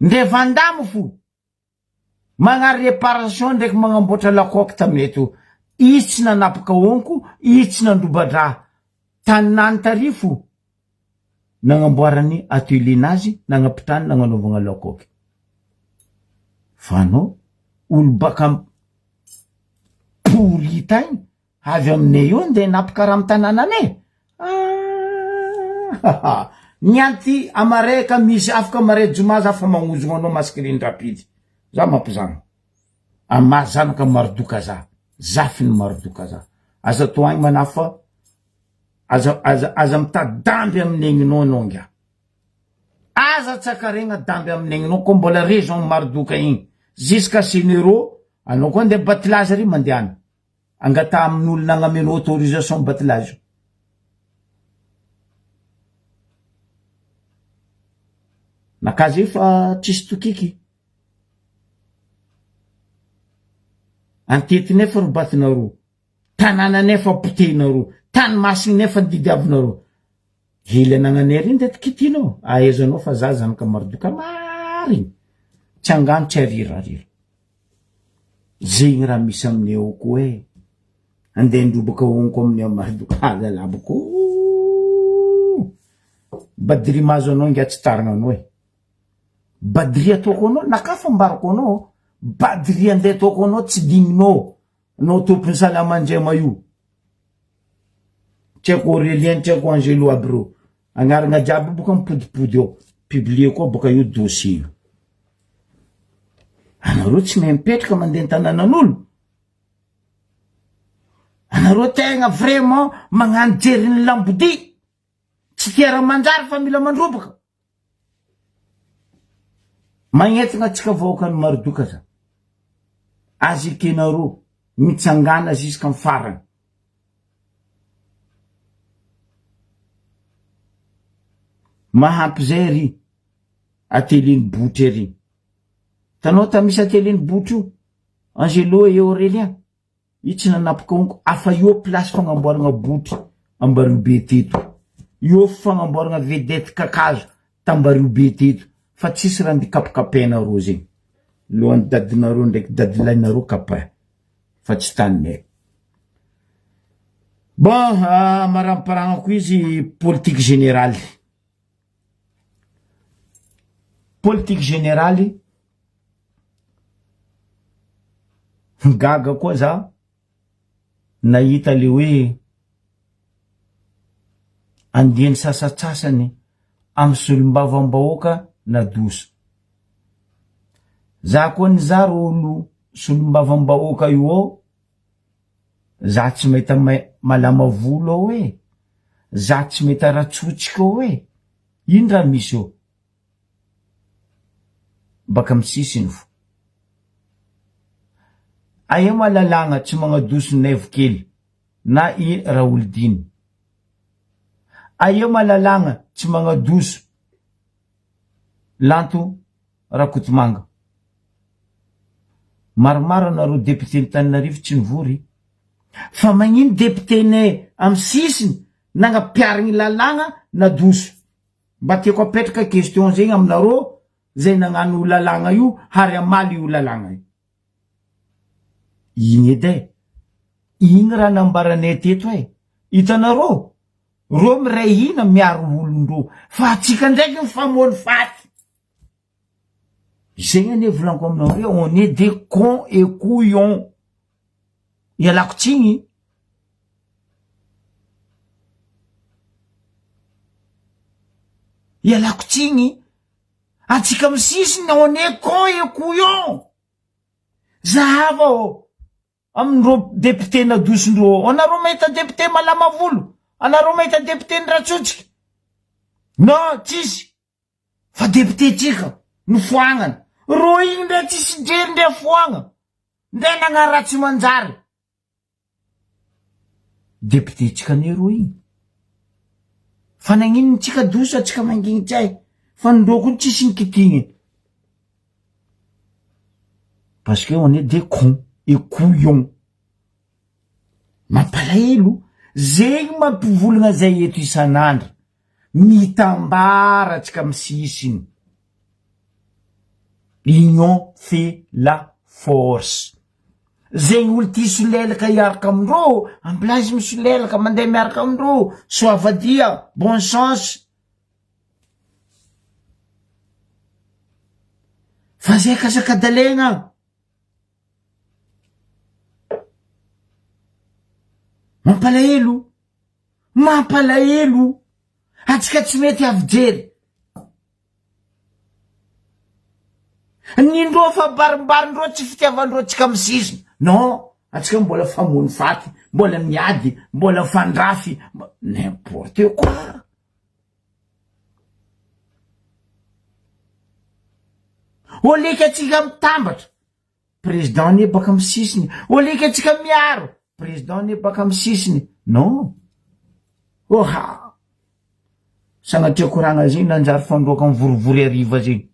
nde vandamo fo magnary réparation ndraiky magnamboatra lakoky taminay izy tsy nanapaka onko izy tsy nandrobadra taninany tary fo nagnamboarany atelier nazy nagnapitrany nagnanovagna lakoky fa no olo baka polita igny avy aminay io nde napakara amy tanànanay nianty amareka misy afaka amare joma za fa magnozogno anao mascreen rapide za mampizano amazanaka Mardoka za finy Mardoka za aza toagny manafa aza mitady damby aminegninao anao nga aza tsakaregna damby aminegninao ko mbola région Mardoka igny jusqu'à Sénéro anao koa ndeha batilazy ry mandeana angata amin'olo nagnameno autorisation batilazy nakazy fa tsisy tokiky antetiny efa robatinareo tanàna nefa potehinareo tany masiny nefa didiavinareo hely anagnanay ry nde tikitinao aezanao fa za zanaka Mardoka mariny tsy angano tsy arirarira zegny raha misy aminay ao koa andeha ndrobaka onko amin'ny Mardoka lalabako badiri mazo anao ngia tsy tarigna anao badiri ataoko anao nakafa mbarako anao badiri andeha ataoko anao tsy digninao anao tompony salamandrema io tsy haiko Aurélien tsy haiko Angelo aby reo agnarana jiaby boka mipodipody ao publier koa boka io dossier io Anareo tsy mahay mipetraka mandeha tanànan'olo. Anareo tegna vraiment magnano jeriny lambodi. Tsy tiara manjary fa mila mandroboka. Magnetina atsika vahoakany Marodoka za. Azy kenareo mitsangana jusqu'à ny farany. Mahampy zay ry ateliny botry ry. Tanao ta misy ateliny botry io, Angelo et Aurélien. Io tsy nanapoka onko, afa io place fagnamboarana botry ambario be teto. Io fagnamboarana vedette kakazo tambario be teto. Fa tsisy raha ndikapakapenareo zegny. Lohan'ny dadinareo ndraiky dadilainareo kapay. Fa tsy tanay. Bon, maramparagna izy politique générale. Politique générale, gaga koa za nahita le hoe andiany sasatsasany amy solombavambahoaka na doso. Za koa nizary olo solombavambahoaka io, za tsy mahita malama volo ao hoe, za tsy mahita ratsotsika ao hoe, ino raha misy eo? Baka misisiny fo. Aia malalagna tsy magnadoso nevo kely na I Raoldiny. Aia malalagna tsy magnadoso Lanto Rakotomanga. Maromaro anareo député Antananarivo tsy nivory. Fa magnino député-nay amy sisiny nagnapiarigny lalagna na doso. Mba tiako apetraka question zegny aminareo zay nagnano lalagna io hary amaly io lalagna io. Igny edy igny raha nambaranay teto e. Hitanareo, ro miray hina miaro olondro, fa atsika ndraiky mifamono faty. Zegny ane volaniko aminareo, on est des cons et couillons. Ialako tsigny. Ialako tsigny. Atsika misisiny, on est cons et couillons. Zahava o. Amindro député na dosindro. Anareo mahita député malama volo? Anareo mahita député nratsotsika? Non, tsisy. Fa député tsika nifoagnana. Ro igny ndre tsisy jery ndre foagna. Ndre nagnaratsy manjary. Député tsika ne ro igny. Fa nagnino tsika doso atsika mangigny tsay. Fa ndroko tsisy nikitiny. Parce que on est des cons et couillons. Mampalahelo. Zegny mampivolagna zay eto isanandro. Mitambara atsika misisiny. L'union fait la force. Zegny olo ty solelaka iaraka amindro, ambilazy misolelaka mandeha miaraka amindro, soavadia, bon sens. Fa zay kasakadalegna. Mampalahelo. Mampalahelo. Atsika tsy mety avijery. Nindro fa barimbarindro tsy fitiavandro tsika misisiny. Non, atsika mbola famono faty, mbola miady, mbola fandrafy, n'importe quoi. Olika atsika mitambatra, président ne baka misisiny. Olika atsika miaro, président ne baka misisiny. Non. Oha. Sanatria koragna zegny nanjary fandroaka mivorivory ariva zegny.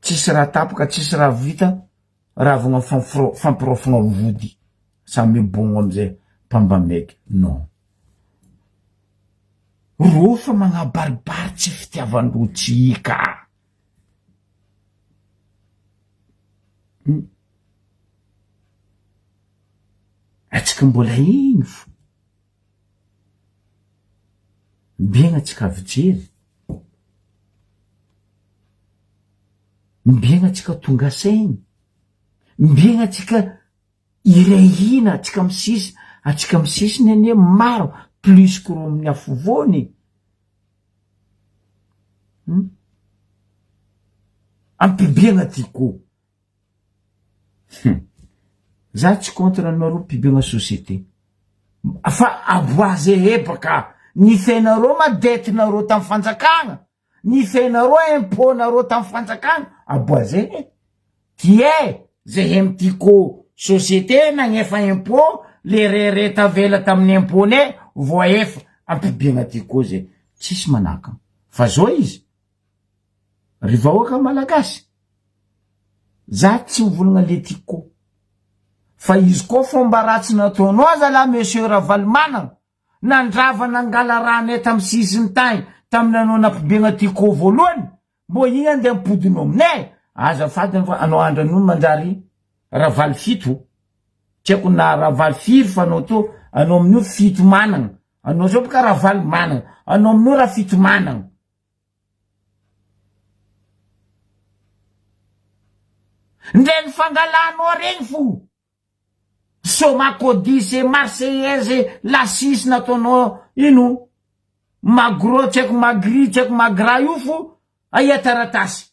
Tsisy raha tapaka, tsisy raha vita, ravagna fampirofagna vody. Samy bongo amizay pambamaiky. Non. Ro fa magnabaribary tsy fitiavandro tsika. Atsika mbola igny fo. Mbiegna atsika avijery. Mbiegna atsika tonga saigny. Mbiegna atsika irehina atsika misisy. Atsika misisy nene maro plus que ro amin'ny afovony. ampibiagna tiako. Za tsy contre anareo mpibiagna société. Fa aboazy ebaka, ny fenareo madetinareo tamy fanjakagna, ny fenareo impônareo tamy fanjakagna, aboazy tie, zay mitiko société nagnefa impôt, le rereta vela tamin'ny impône, voa efa, ampibiagna tiako zay. Tsisy manaka. Fa zao izy, riva oka malagasy, za tsy mivolagna le tiako. Fa izy koa fomba ratsy nataonao zala monsieur Ravalomanana, nandrava nangala rane tamy sisiny tany, tamy nanao nampibiagna tiako voalohany, mbo igny andeha mipodinao aminay, azafady fa anao andran'io manjary ravaly fito, tsy haiko na ravaly firy fa anao to, anao amin'io fito managna, anao zao baka ravaly managna, anao amin'io raha fito managna. Ndre fangalanao regny fo, Somakodise, Marseillaise, la six nataonao ino, magro, tsy haiko magri, tsy haiko magra io fo, aia taratasy,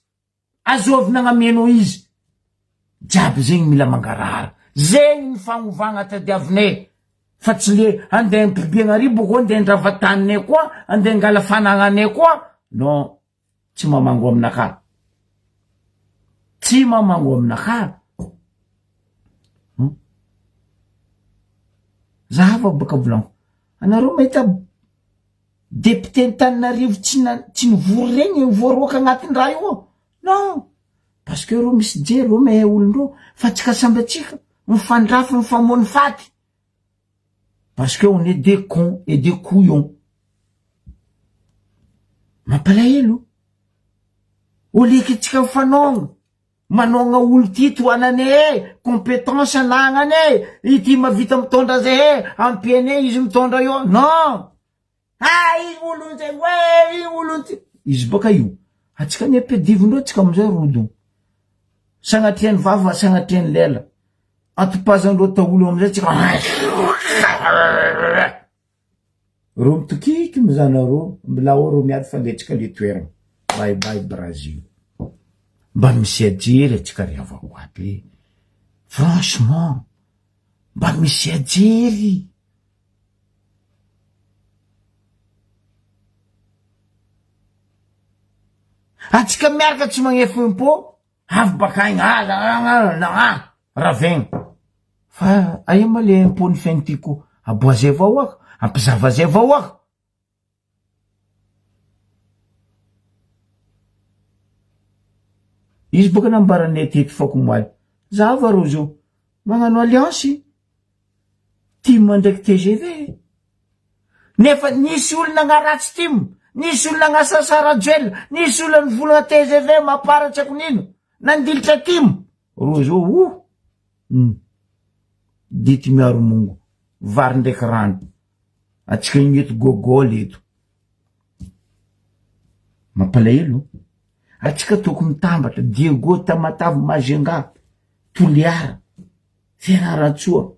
azovy nagnameno izy. Jiaby zegny mila mangarara, zegny ny fagnovagna tadiavinay, fa tsy le andeha mpibiagna ribo koa, andeha ndravatanine koa, andeha ngala fanagnane koa, non, tsy mamango aminaka. Tsy mamango aminaka. Zahava baka volanko, anareo mahita député Antananarivo tsy nivory regny voaroaka agnatin'ny raha io? Non, parce que ro misy jery ro mahay olondro, fa tsika sambatsika mifandrafy mifamony faty, parce que on est des cons et des couillons. Mampalahelo, oliky tsika mifanogna, manogna olo ty toanane, compétence anagnane, ity mavita mitondra zay ampiane izy mitondra io. Non, izy olo zay, izy olo ty, izy baka io atsika ny apedivondreo tsika amizay rodo, sagnatriany vava sagnatriany lela, antopazandreo taolo amizay tsika ro mitokiky mizanareo, mbilao ro miady fa letsika le toerana. Bye bye Brazil. Mba misy ajery atsika riavako aby. Franchement, mba misy ajery. Atsika miaraka tsy magnefa impôt, avy bakaigny, ravegny. Fa aia ma le impôt ny fiaigny tiako, aboazay avao ako, ampizavazay avao ako. Izy boka nambaranay teto fako moaly, zava ro zio, magnano alliance, team ndraiky TGV. Nefa nisy olona agnaratsy team, nisy olona agnasasara duel, nisy olona nivolagna TGV mamparatsy ako nino, nandilitra team. Ro zio, dity miaro mongo, vary ndraiky rano, atsika igny eto gogol eto. Mampalahelo. Atsika toko mitambatra, Diego Tamatavy Majenga, Toliara, Fianarantsoa.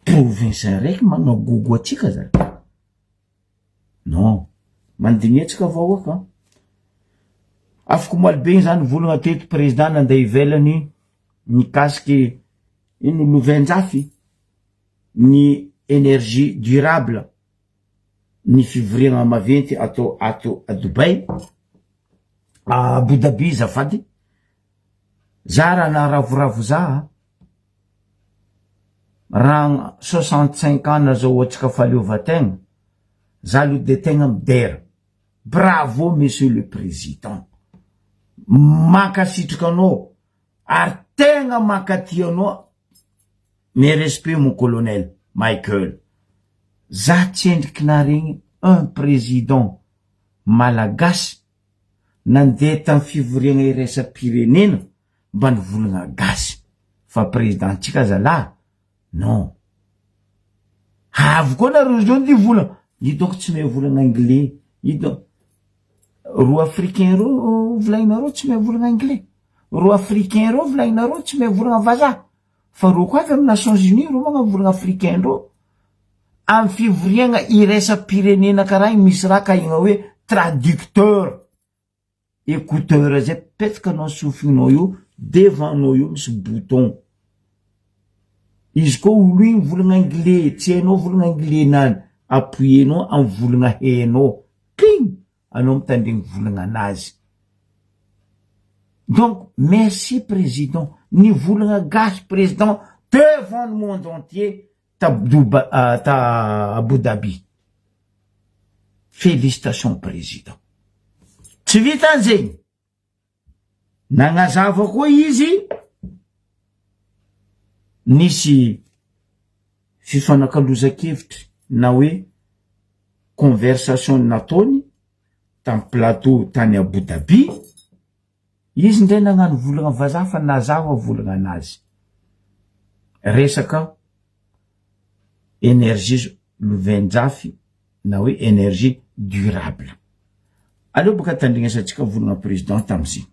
Province raiky manao gogo atsika zany. Non, mandigny atsika avao aka. Afaka moaly zany volagna teto président nandeha ivelany mikasiky ino lovenjafy ny énergie durable, ny fivoriagna maventy ato a Dubai, a Abu Dhabi zafady. Za raha naravoravo za raha 65 ans zao atsika faleovategna, za aloha de tegna midera. Bravo monsieur le président, mankasitraka anao ary tegna mankaty anao. Mes respect mon colonel Michael. Za tsendriky naregny un président malagasy nandeha tamy fivoriagna iraisam-pirenena mba nivolagna gasy. Fa président tsika zala, non. Avy koa nareo zao ny volagna, i donc tsy mahay volagna anglais, i donc ro africain ro volagnareo tsy mahay volagna anglais, ro africain ro volagnareo tsy mahay volagna vazaha. Fa ro koa avy amin'ny Nations Unies ro magna volagna africain ro amy fivoriagna iraisam-pirenena karaha misy raha kahigna hoe traducteur. écouteur zay petsakanao sofinao io devanao io misy bouton. Izy koa olo igny volagna anglais, tsy hainao volagna anglais na appuyenao amy volagna hainao, ping, anao mitandregny volagna anazy. Donc, merci président, ni volagna gasy président devant le monde entier ta Abu Dhabi. Félicitations président. Tsy vitan'zegny. Nagnazava koa izy nisy fifanakaloza-kevitry na hoe conversation nataony tam plateau tany Abu Dhabi. Izy ndray nagnano volagna vazaha fa nazava volagna anazy. Resaka énergie lovenjafy na hoe énergie durable. Aleo baka tandrignasantsika volagna président tam'zy.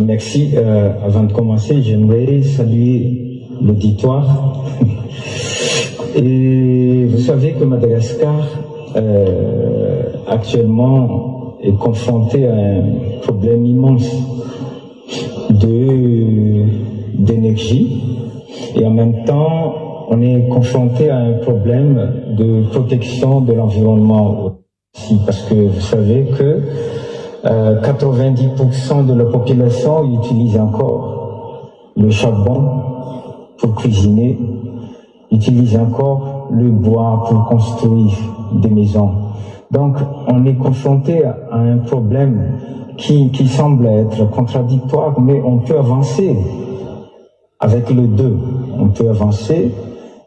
Merci. Avant de commencer, j'aimerais saluer l'auditoire. Et vous savez que Madagascar actuellement est confronté à un problème immense d'énergie et en même temps on est confronté à un problème de protection de l'environnement aussi, parce que vous savez que 90% de la population utilise encore le charbon pour cuisiner, utilise encore le bois pour construire des maisons. Donc on est confronté à un problème qui semble être contradictoire, mais on peut avancer avec le deux. On peut avancer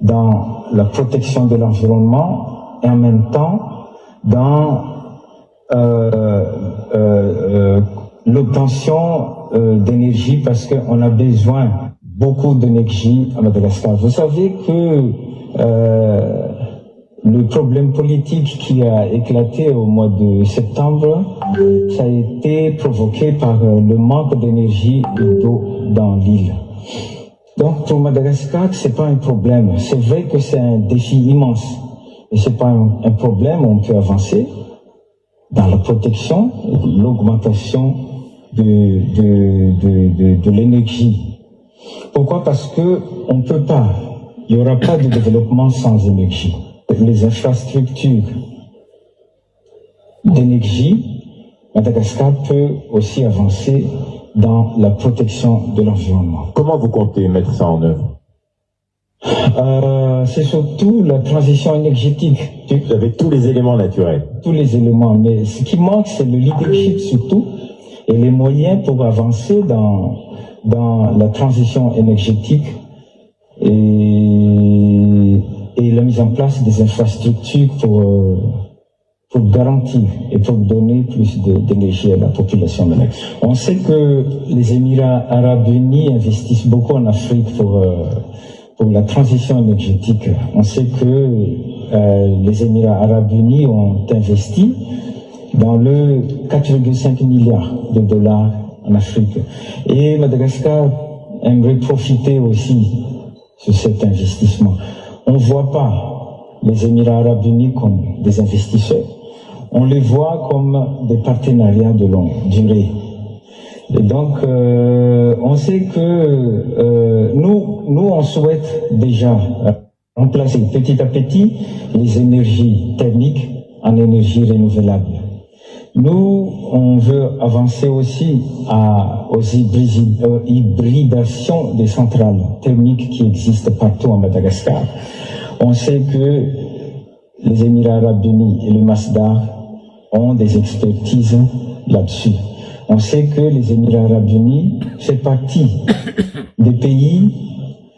dans la protection de l'environnement et en même temps dans l'obtention d'énergie, parce qu'on a besoin beaucoup d'énergie à Madagascar. Vous savez que le problème politique qui a éclaté au mois de septembre, ça a été provoqué par le manque d'énergie et d'eau dans l'île. Donc pour Madagascar, c'est pas un problème. C'est vrai que c'est un défi immense, mais c'est pas un problème. On peut avancer dans la protection et l'augmentation de l'énergie. Pourquoi? Parce que on peut pas. Il n'y aura pas de développement sans énergie. Les infrastructures d'énergie, Madagascar peut aussi avancer dans la protection de l'environnement. Comment vous comptez mettre ça en œuvre? C'est surtout la transition énergétique. Vous avez tous les éléments naturels. Tous les éléments, mais ce qui manque, c'est le leadership surtout et les moyens pour avancer dans la transition énergétique et la mise en place des infrastructures pour garantir et pour donner plus d'énergie à la population. On sait que les Émirats arabes unis investissent beaucoup en Afrique pour la transition énergétique. On sait que les Émirats arabes unis ont investi dans le 4,5 milliards de dollars en Afrique. Et Madagascar aimerait profiter aussi de cet investissement. On ne voit pas les Émirats arabes unis comme des investisseurs. On les voit comme des partenariats de longue durée. Et donc, on sait que nous, on souhaite déjà remplacer petit à petit les énergies thermiques en énergie renouvelable. Nous, on veut avancer aussi aux hybridations des centrales thermiques qui existent partout en Madagascar. On sait que les Émirats arabes unis et le Masdar ont des expertises là-dessus. On sait que les Émirats arabes unis fait partie des pays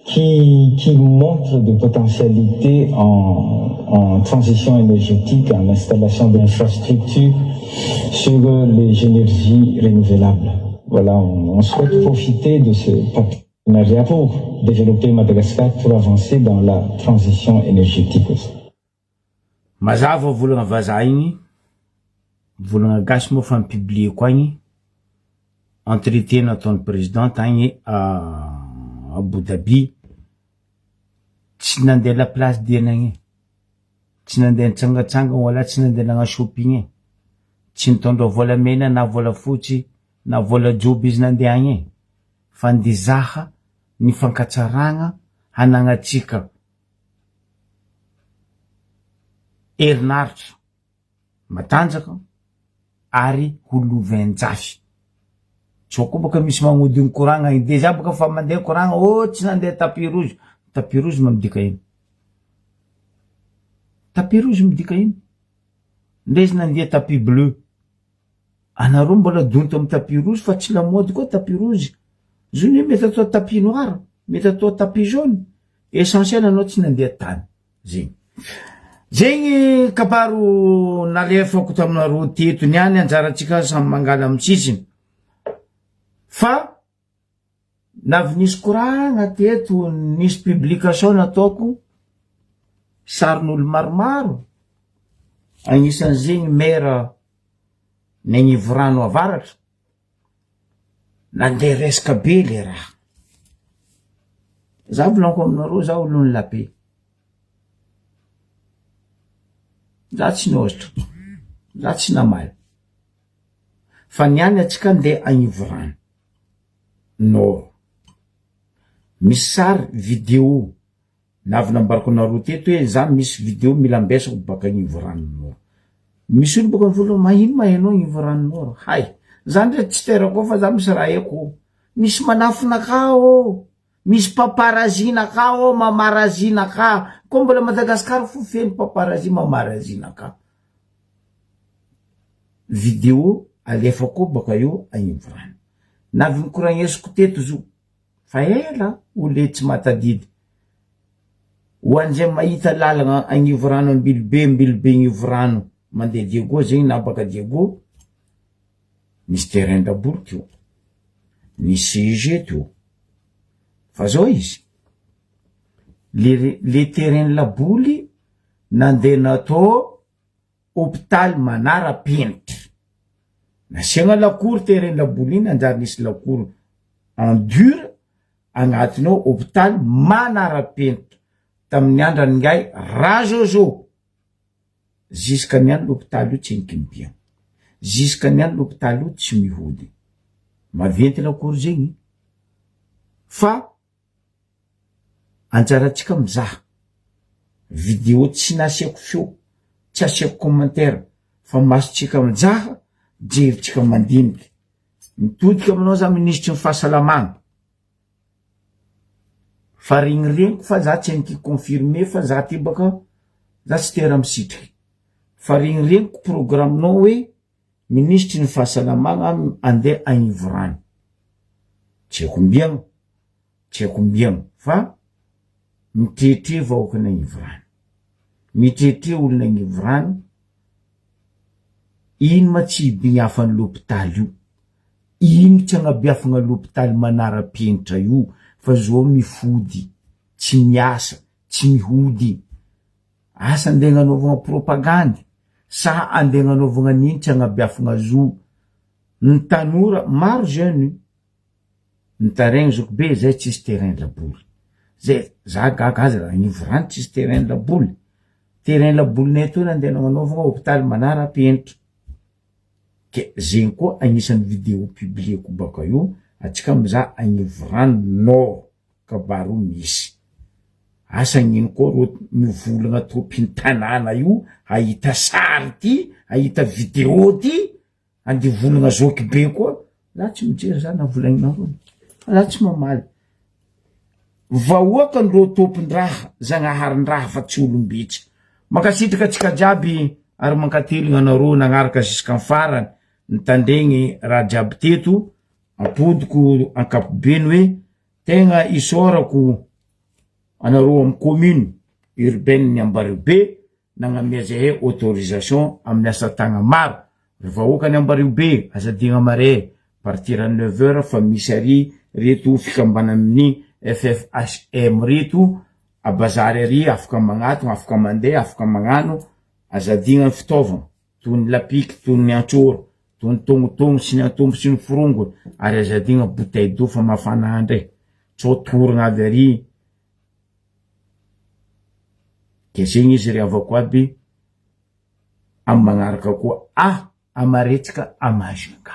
qui montrent des potentialités en transition énergétique, en installation d'infrastructures sur les énergies renouvelables. Voilà, on souhaite profiter de ce partenariat pour développer Madagascar, pour avancer dans la transition énergétique aussi. Mazava volagna vazaha igny, volagna gasy moa fa publié koa igny, entretien nataon'ny président tagny à Abu Dhabi, tsy nandeha la place diana igny. tsy nandeha nitsangatsanga wala tsy nandeha nagna shopping tsy nitondra volamena na vola fotsy na vola joby izy nandeha agny fa ndizaha ny fankatsaragna hanagnatsika herinaritra matanjaka ary holovenjafy tsy koa baka misy magnodigny koragna ide za baka fa mandeha koragna tsy nandeha tapis rouge mamidika ino tapis rouge midika ino ndrezy nandeha tapis bleu anareo mbola donto amy tapis rouge fa tsy lamody koa tapis rouge zony mety atao tapis noir mety atao tapis jaune essentiel anao tsy nandeha tany zegny kabaro nalefako taminareo teto niany anjaratsika samy mangala amy sisiny fa navy nisy koragna teto nisy publication nataoko sarin'olo maromaro agnisan'zegny maire Negnivorano avaratra nandeha resaka be le raha za volaniko aminareo za olony lape za tsy nozatra za tsy namaly fa niany atsika ndeha agnivorano no misy sary video navy nambarako nareo teto hoe za misy video mila ambesako baka agnivorano no misy olo baka mivolo mahino agnivorano hay za ndre tsy terako fa za misy raha eko misy manafina ka misy paparazina ka mamarazina ka ko mbola Madagasikara fo feno paparazi mamarazina ka video alefako baka io agnivorano navy mikoragnesiko teto zo fa ela ole tsy matadidy ho an'izay mahita lalagna agnivorano ambilibe agnivorano mandeha Diego zegny na baka Diego misy terrain laboly teo misy CIG teo fa zao izy le terrain laboly nandeha natao hôpital Manarapenitra nasiagna lakory terrain laboly iny anjary nisy lakory en dur agnatiny ao hôpital Manarapenitra tamin'ny andrany ngay Rajojo jusqu'à niany l'hôpital io tsy nikimpiagna jusqu'à niany l'hôpital io tsy mihody maventy lakory zegny fa anjaratsika mizaha video tsy nasiako feo tsy asiako commentaire fa masotsika mizaha jeritsika mandiniky mitodika aminao za ministre ny fahasalamagna fa regniregniko fa za tsy anky confirmer fa za ty baka za tsy tera misitriky fa regniregniko programmenao hoe ministre ny fahasalamagna andeha agnivorano tsy haiko mbiagna fa mitretre vahoaka agnivorano mitretre olona agnivorano ino ma tsy bignafan'ny l'hôpital io ino tsy agnabiafagna l'hôpital Manarapenitra io fa zao mifody tsy miasa tsy mihody asa andeha gnanaovagna propagandy sa andeha gnanaovagna nino tsy agnabiafagna zo ny tanora maro jeune ny taregny zoko be zay tsisy terrain laboly zay za gagazy raha agnivorano tsisy terrain laboly neto nandeha gnanaovagna hôpital Manarapenitra ke zegny koa agnisan'ny video publieko baka io atsika mizaha agnivorano nord kabaro misy asa gnino koa ro mivolagna topiny tanàna io ahita sary ty ahita video ty ande volagna zoky be koa za tsy mijery za navolagninao za tsy mamaly vahoaka nro tompondraha zagnaharin-draha fa tsy olombitsy makasitraka atsika jiaby ary mankateligna anareo nagnaraka jusqu'en farany nitandregny raha jiaby teto apodiko ankapobeny hoe tegna isorako anareo amy commune urbaine ny Ambaribe nagnamia zay autorisation amin'ny asa tagna maro vahoaka ny Ambaribe azadigna mare partir à 9h fa misy ary reto fikambana amin'ny FFHM reto abazary ary afaka magnatogna afaka mandeha afaka magnano azadigna ny fitaovagna toy ny lapiky toy ny antsoro toy ny tognotono sy ny antombo sy ny forongo ary azadigna bouteille d'eau fa mafana andre tsao torogna avy ary ke zegny izy ry avako aby amy magnaraka koa amaretsika Majunga.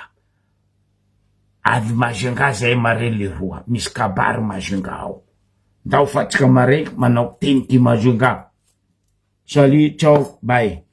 Avy Majunga zay mare le roa, misy kabary Majunga ao. Ndao fatsika mare manao teny ty Majunga. Salut, ciao, bye.